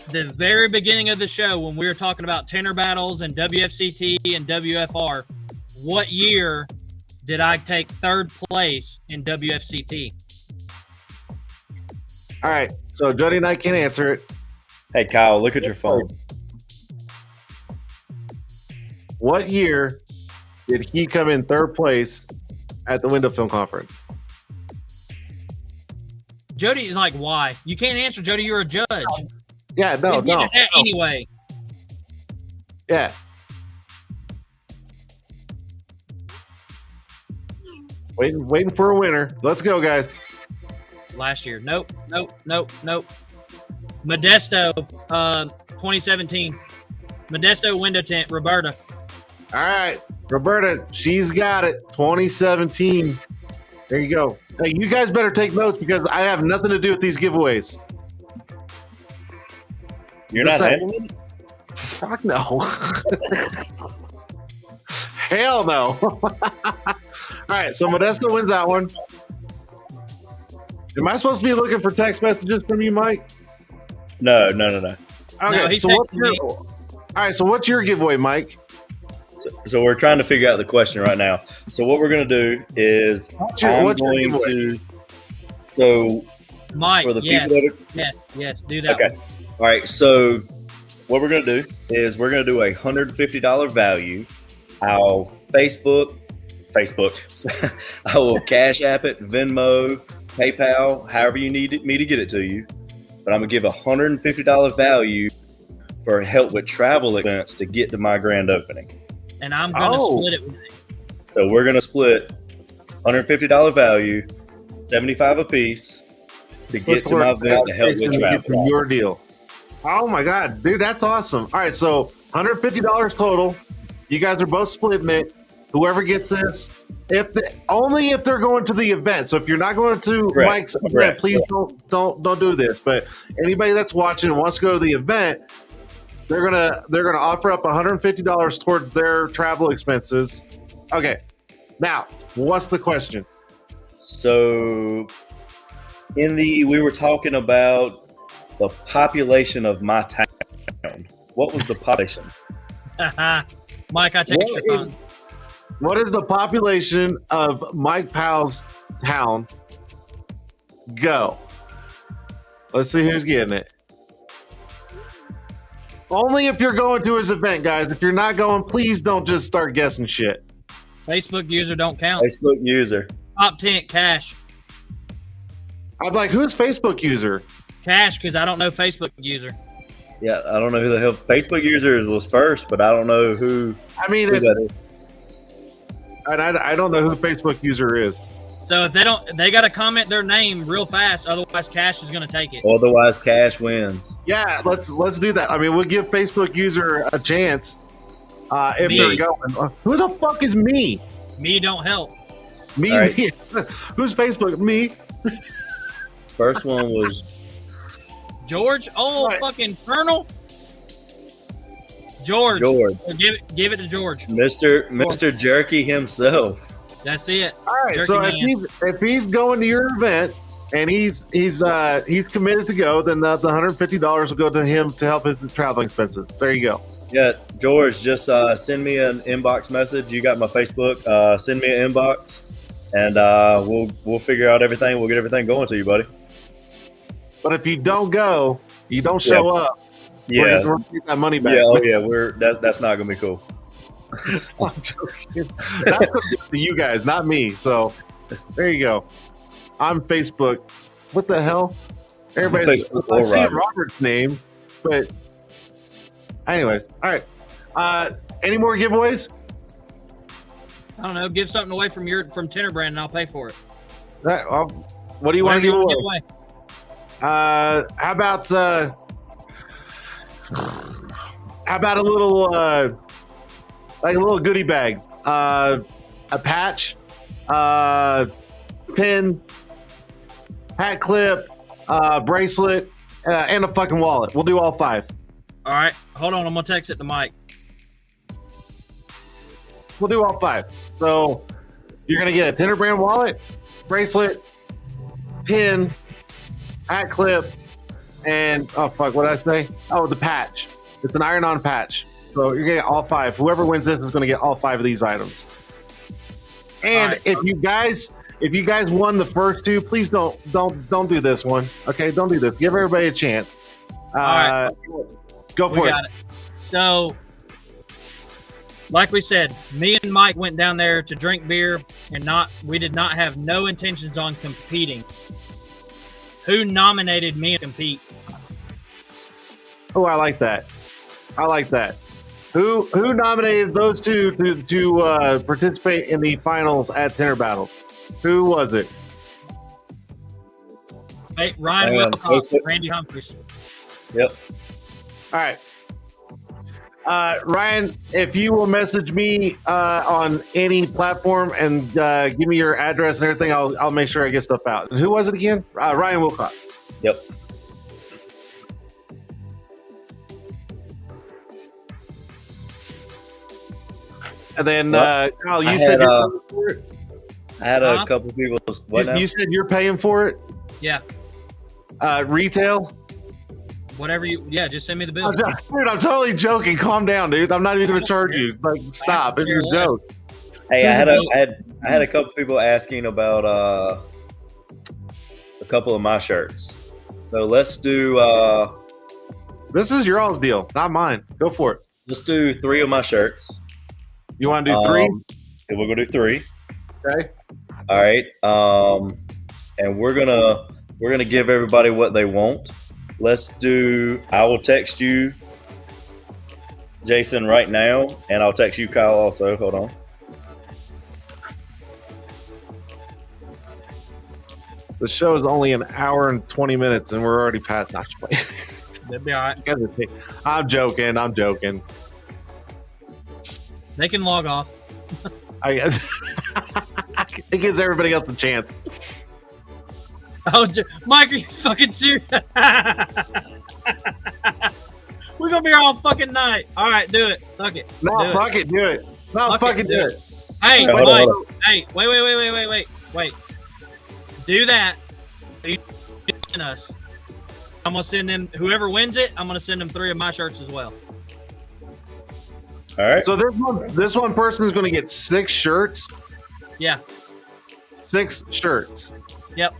The very beginning of the show, when we were talking about Tinter Battles and WFCT and WFR, what year did I take third place in WFCT? All right, so Jody and I can answer it. Hey, Kyle, look at your phone. What year did he come in third place at the Window Film Conference? Jody is like, why? You can't answer, Jody. You're a judge. Yeah, no, He's getting no. a hat anyway. Yeah. Waiting for a winner. Let's go, guys. Last year. Nope. Modesto, 2017. Modesto window tint, Roberta. All right, Roberta, she's got it. 2017. There you go. Hey, you guys better take notes because I have nothing to do with these giveaways. You're not Listen. handling it? Fuck no. Hell no. All right, so Modesto wins that one. Am I supposed to be looking for text messages from you, Mike? No. Okay, No, he so what's texted your? me. All right, so what's your giveaway, Mike? So we're trying to figure out the question right now. So what we're going to do is What's your going giveaway? to. So Mike, for the yes, people that yes, do that. Okay. All right. So what we're going to do is we're going to do a $150 value. I'll Facebook. I will Cash App it, Venmo, PayPal, however you need me to get it to you. But I'm going to give a $150 value for help with travel expense to get to my grand opening. And I'm gonna split it with you. So we're going to split $150 value, $75 a piece to get to my event to help with travel. Your deal. Oh my god, dude, that's awesome. All right, so $150 total. You guys are both splitting it. Whoever gets this, only if they're going to the event. So if you're not going to Correct. Mike's event, Correct. please don't do this. But anybody that's watching and wants to go to the event, they're gonna offer up $150 towards their travel expenses. Okay, now what's the question? So we were talking about the population of my town. What was the population? Mike, I take What your phone. What is the population of Mike Powell's town? Go. Let's see who's getting it. Only if you're going to his event, guys. If you're not going, please don't just start guessing shit. Facebook user don't count. Facebook user. Top 10, Cash. I'm like, who's Facebook user? Cash, because I don't know Facebook user. Yeah, I don't know who the hell Facebook user was first, but I don't know who. I mean, who that is. and I don't know who Facebook user is. So if they got to comment their name real fast. Otherwise, Cash is going to take it. Otherwise, Cash wins. Yeah, let's do that. I mean, we'll give Facebook user a chance if Me. they're going. Who the fuck is me? Me don't help. Me? All right. Me. Who's Facebook? Me? First one was George? Oh, Right. fucking Colonel? George. George, So give it to George. Mr. Jerky himself. That's it. All right. So Jerky if he's going to your event and he's committed to go, then the $150 will go to him to help his traveling expenses. There you go. Yeah, George, just send me an inbox message. You got my Facebook. Send me an inbox, and we'll figure out everything. We'll get everything going to you, buddy. But if you don't go, you don't show up. Yeah, we're gonna get that money back. yeah, oh yeah. That's not gonna be cool. I'm joking. That's up to you guys, not me. So there you go. I'm Facebook. What the hell? Everybody, Facebook I or see Robert. Robert's name, but anyways, all right. Any more giveaways? I don't know. Give something away from Tinter Brand, and I'll pay for it. What do you want to give Whatever you away? wanna How about a little like a little goodie bag, a patch, pin, hat clip, bracelet, and a fucking wallet. We'll do all 5. All right. Hold on. I'm going to text it to Mike. We'll do all 5. So you're gonna get a Tinter Brand wallet, bracelet, pin, hat clip, and oh fuck, what did I say? Oh, the patch. It's an iron-on patch. So you're gonna get all 5. Whoever wins this is gonna get all 5 of these items. And All right. if you guys won the first 2, please don't do this one. Okay, don't do this. Give everybody a chance. right. Go We for it. got it. So, like we said, me and Mike went down there to drink beer, and we did not have no intentions on competing. Who nominated me to compete? Oh, I like that. I like that. Who nominated those two to participate in the finals at Tinter Battles? Who was it? Hey, Ryan Man, Wilcox, Facebook. Randy Humphries. Yep. All right. Ryan, if you will message me on any platform and give me your address and everything, I'll make sure I get stuff out. And who was it again? Ryan Wilcox. Yep. And then Well, Kyle, you I said had, you're paying for it. I had Huh? a couple people. What now? You said you're paying for it. Yeah, Retail. whatever you. Yeah, just send me the bill. Dude, I'm totally joking. Calm down, dude. I'm not even going to charge you. Like, stop. It's a joke. Hey, I Who's had the I had a couple people asking about a couple of my shirts. So let's do This is your all's deal, not mine. Go for it. let's do 3 of my shirts. You want to do 3? Yeah, we're gonna do 3. Okay. All right. And we're gonna give everybody what they want. Let's do. I will text you, Jason, right now, and I'll text you, Kyle, also. Hold on. The show is only an hour and 20 minutes, and we're already past. Not They'll be all right. I'm joking. I'm joking. They can log off. It gives everybody else a chance. Oh, Mike, are you fucking serious? We're gonna be here all fucking night. All right, do it. Fuck it. No, Do it. fuck it. Do it. No, fuck it. Do it. Hey, Hold on, Mike. hold Hey, wait. Do that. sent us. I'm gonna send them. Whoever wins it, I'm gonna send them 3 of my shirts as well. All right. So this one person is going to get 6 shirts. Yeah. 6 shirts. Yep.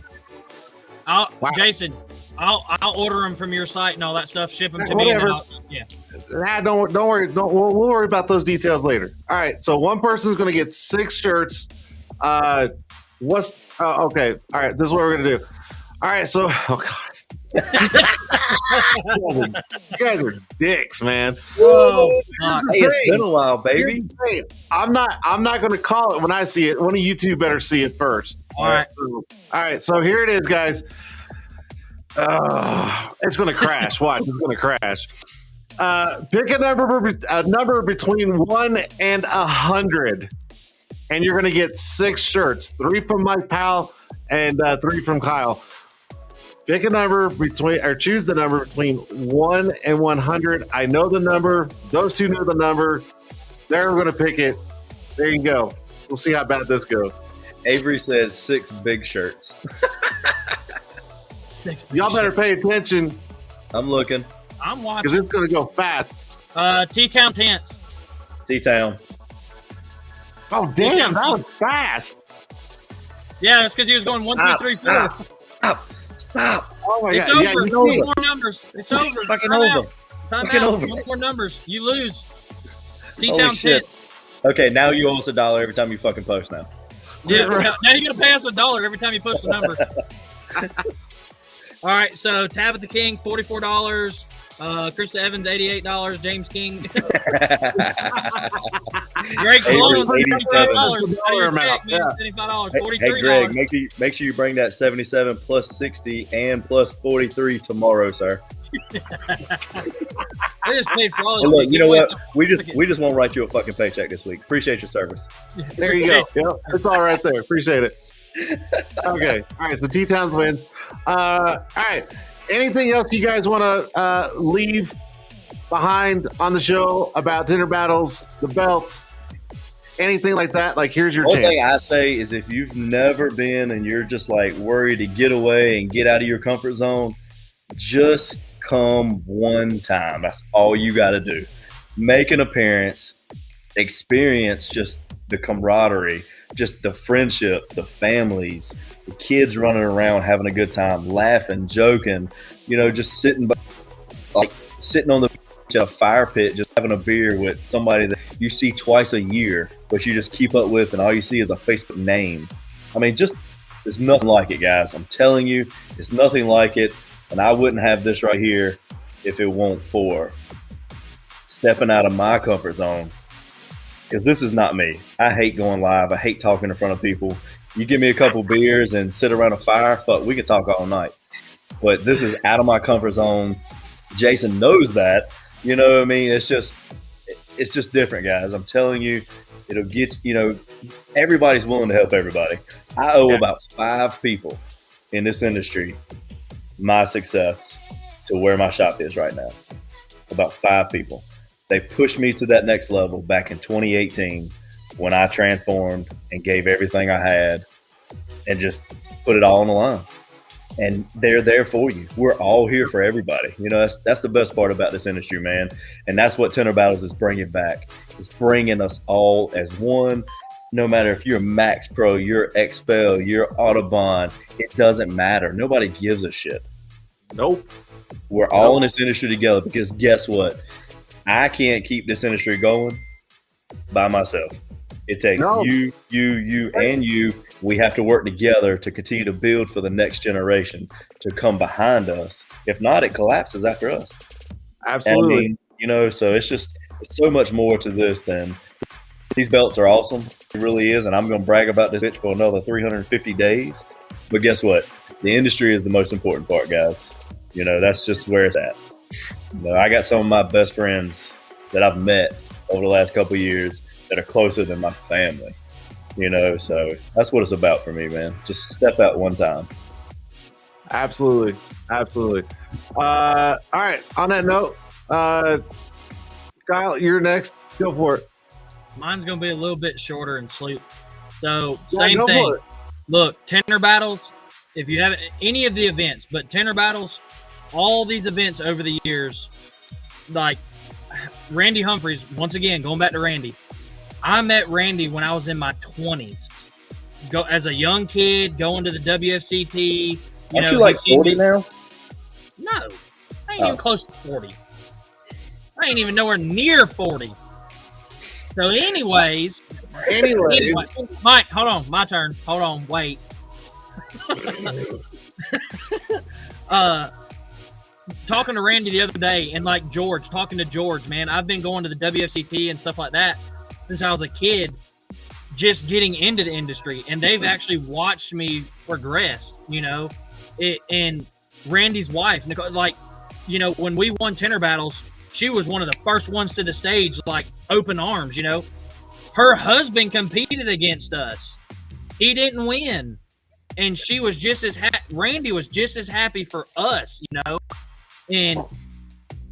Wow. Jason, I'll order them from your site and all that stuff. Ship them to me. Whatever. Yeah. Nah, don't worry. We'll worry about those details later. All right. So one person is going to get 6 shirts. Okay. All right. This is what we're going to do. All right. So, oh God. You guys are dicks, man. Oh, fuck. Hey, it's been a while, baby. I'm not going to call it when I see it. One of you two better see it first. All right. All right. So here it is, guys. It's going to crash. Watch. It's going to crash. Pick a number between 1 and 100, and you're going to get 6 shirts. 3 from my pal and 3 from Kyle. Pick a number choose the number between 1 and 100. I know the number. Those two know the number. They're going to pick it. There you go. We'll see how bad this goes. Avery says 6 big shirts. 6. Y'all better pay attention I'm looking. I'm because watching. it's going to go fast. T-Town Tents. T-Town. Oh, damn. That was fast. Yeah, that's because he was going 1, 2, 3, 4. Stop. Oh, my It's God. over. Yeah, you One see it. more numbers. It's over. Fucking Time over. out. Time Fucking out. over. One more numbers. You lose. Holy T-Town shit. Tents. Okay, now you owe us $1 every time you fucking post now. Yeah, now you're gonna pay us $1 every time you post a number. All right, so Tabitha King, $44. Krista Evans, $88. James King. Greg Sloan, Avery, $87. $85. amount, yeah. $75. Hey, $43. hey, Greg, make sure you bring that 77 plus 60 and plus 43 tomorrow, sir. I just paid for all Hey, this. look, you know what? We just won't write you a fucking paycheck this week. Appreciate your service. There you go. Yep, it's all right there. Appreciate it. Okay. All right. So T-Towns wins. All right. Anything else you guys want to leave behind on the show about Tinter Battles, the belts, anything like that? Like, here's your One chance. thing I say is if you've never been and you're just like worried to get away and get out of your comfort zone, just come one time. That's all you got to do. Make an appearance, experience just the camaraderie, just the friendships, the families, the kids running around having a good time, laughing, joking, just sitting on the beach at a fire pit, just having a beer with somebody that you see twice a year, but you just keep up with, and all you see is a Facebook name. I mean, there's nothing like it, guys. I'm telling you, it's nothing like it. And I wouldn't have this right here if it weren't for stepping out of my comfort zone. Because this is not me. I hate going live. I hate talking in front of people. You give me a couple beers and sit around a fire, fuck, we could talk all night. But this is out of my comfort zone. Jason knows that. You know what I mean? It's just different, guys. I'm telling you, it'll get, everybody's willing to help everybody. I owe about 5 people in this industry my success to where my shop is right now. About 5 people. They pushed me to that next level back in 2018 when I transformed and gave everything I had and just put it all on the line. And they're there for you. We're all here for everybody. That's the best part about this industry, man. And that's what Tinter Battles is bringing back. It's bringing us all as one. No matter if you're Max Pro, you're Expel, you're Autobahn, it doesn't matter. Nobody gives a shit. Nope. We're all in this industry together because guess what? I can't keep this industry going by myself. It takes you, and you. We have to work together to continue to build for the next generation to come behind us. If not, it collapses after us. Absolutely. So it's so much more to this than these belts are awesome. It really is. And I'm going to brag about this bitch for another 350 days. But guess what? The industry is the most important part, guys. That's just where it's at. I got some of my best friends that I've met over the last couple of years that are closer than my family. So that's what it's about for me, man. Just step out one time. Absolutely. All right. On that note, Kyle, you're next. Go for it. Mine's gonna be a little bit shorter and sweet. So Yeah, same go thing. for it. Look, Tinter Battles, if you haven't any of the events, but Tinter Battles, all these events over the years, like Randy Humphreys, once again, going back to Randy, I met Randy when I was in my 20s. Go as a young kid, going to the WFCT. Aren't you like 40 now? No, I ain't even close to 40. I ain't even nowhere near 40. So, anyways, Mike, hold on, my turn. Hold on, wait. Talking to Randy the other day, and like talking to George, man, I've been going to the WFCT and stuff like that since I was a kid, just getting into the industry, and they've actually watched me progress, and Randy's wife, Nicole, like, when we won Tinter Battles, she was one of the first ones to the stage, like open arms, her husband competed against us. He didn't win. And she was just as Randy was just as happy for us, and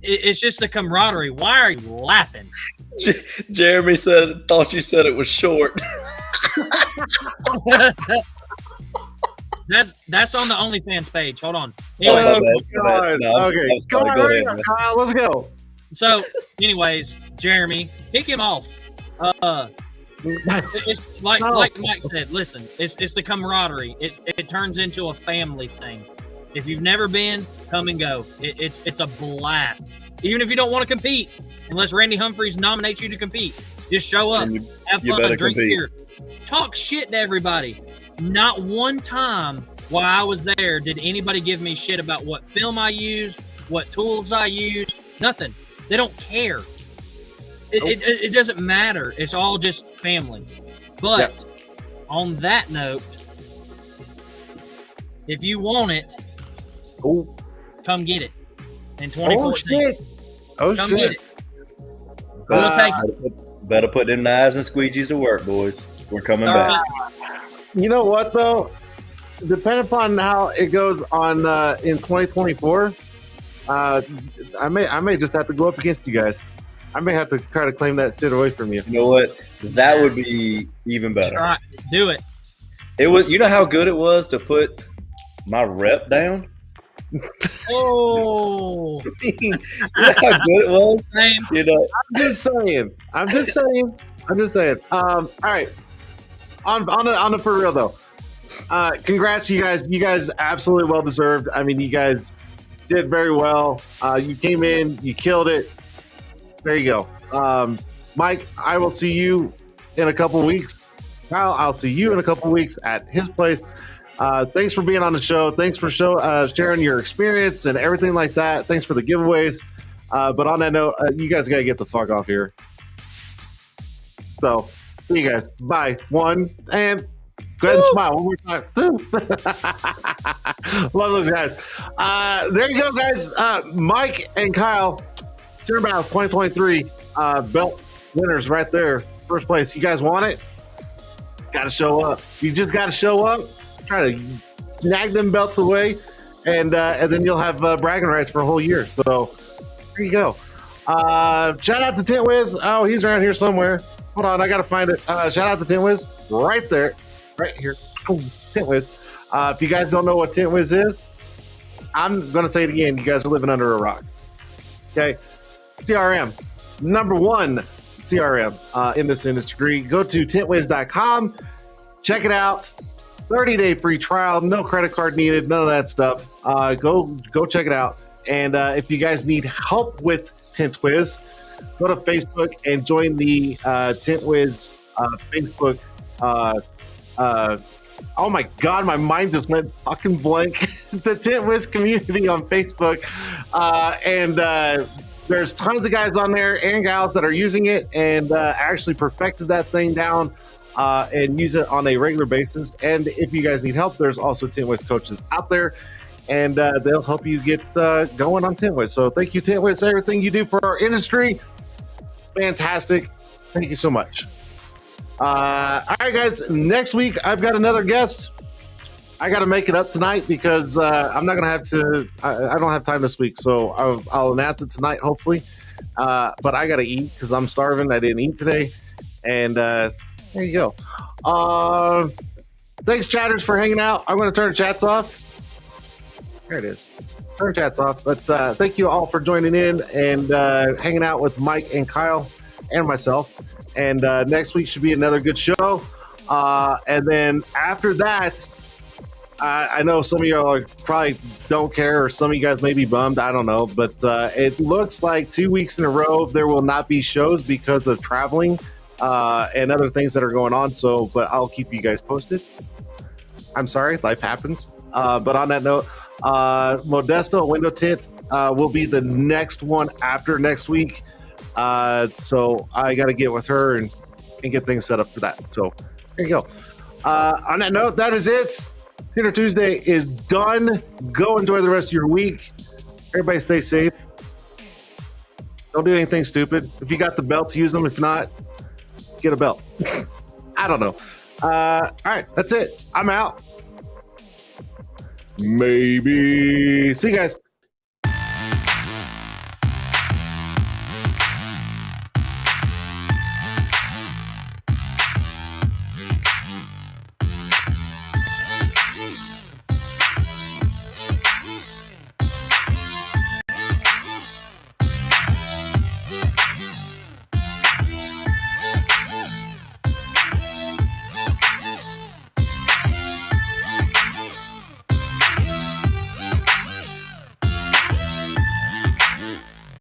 it's just the camaraderie. Why are you laughing? Jeremy thought you said it was short. That's on the OnlyFans page. Hold on. Oh, Anyway, God. Okay, go ahead, Kyle. Let's go. so, anyways, Jeremy, kick him off. It's like Mike said. Listen, it's the camaraderie. It turns into a family thing. If you've never been, come and go. It's a blast. Even if you don't want to compete, unless Randy Humphreys nominates you to compete, just show up, have fun, drink beer, talk shit to everybody. Not one time while I was there did anybody give me shit about what film I used, what tools I used. Nothing. They don't care. It doesn't matter. It's all just family. But on that note, if you want it, come get it in 2014. Come get it. We'll take it. Better put them knives and squeegees to work, boys. We're coming back. You know what, though? Depending upon how it goes on in 2024, I may just have to go up against you guys. I may have to try to claim that shit away from you. You know what? That would be even better. Try, do it. It was. You know how good it was to put my rep down. Oh, You know how good it was. same. I'm just saying. All right. On the for real though. Congrats, you guys. You guys absolutely well deserved. I mean, you guys did very well. You came in, you killed it. There you go. Mike, I will see you in a couple weeks. Kyle, I'll see you in a couple weeks at his place. Thanks for being on the show. Thanks for sharing your experience and everything like that. Thanks for the giveaways. But on that note, you guys got to get the fuck off here. So, see you guys. Bye. One, and go ahead and smile one more time. Love those guys. There you go, guys. Mike and Kyle, Tinter Battles 2023 belt winners right there. First place. You guys want it? Got to show up. You just got to show up. Try to snag them belts away, and then you'll have bragging rights for a whole year. So there you go. Shout out to Tint Wiz. Oh, he's around here somewhere. Hold on, I gotta find it. Shout out to Tint Wiz. Right there, right here. Oh, Tint Wiz. If you guys don't know what Tint Wiz is, I'm gonna say it again. You guys are living under a rock. Okay, CRM, number one CRM in this industry. Go to tintwiz.com. Check it out. 30-day free trial, no credit card needed, none of that stuff. Go check it out. And if you guys need help with TintWiz, go to Facebook and join the TintWiz Facebook. Oh my God, my mind just went fucking blank. The TintWiz community on Facebook. And there's tons of guys on there and gals that are using it and actually perfected that thing down. And use it on a regular basis. And if you guys need help, there's also Tintwiz coaches out there, and they'll help you get going on Tintwiz. So thank you, Tintwiz, everything you do for our industry. Fantastic. Thank you so much. All right, guys. Next week, I've got another guest. I got to make it up tonight because I'm not going to have to. I don't have time this week, so I'll announce it tonight, hopefully. But I got to eat because I'm starving. I didn't eat today. And there you go. Thanks, chatters, for hanging out. I'm going to turn the chats off. There it is. Turn chats off. But thank you all for joining in and hanging out with Mike and Kyle and myself. And next week should be another good show. And then after that, I know some of y'all probably don't care, or some of you guys may be bummed. I don't know. But it looks like 2 weeks in a row there will not be shows because of traveling and other things that are going on. So, but I'll keep you guys posted. I'm sorry, life happens. But on that note, Modesto Window Tint will be the next one after next week. So I got to get with her and get things set up for that. So there you go. On that note, that is it. Tinter Tuesday is done. Go enjoy the rest of your week. Everybody stay safe. Don't do anything stupid. If you got the belts, use them. If not, get a belt. I don't know. All right, that's it. I'm out. Maybe. See you guys.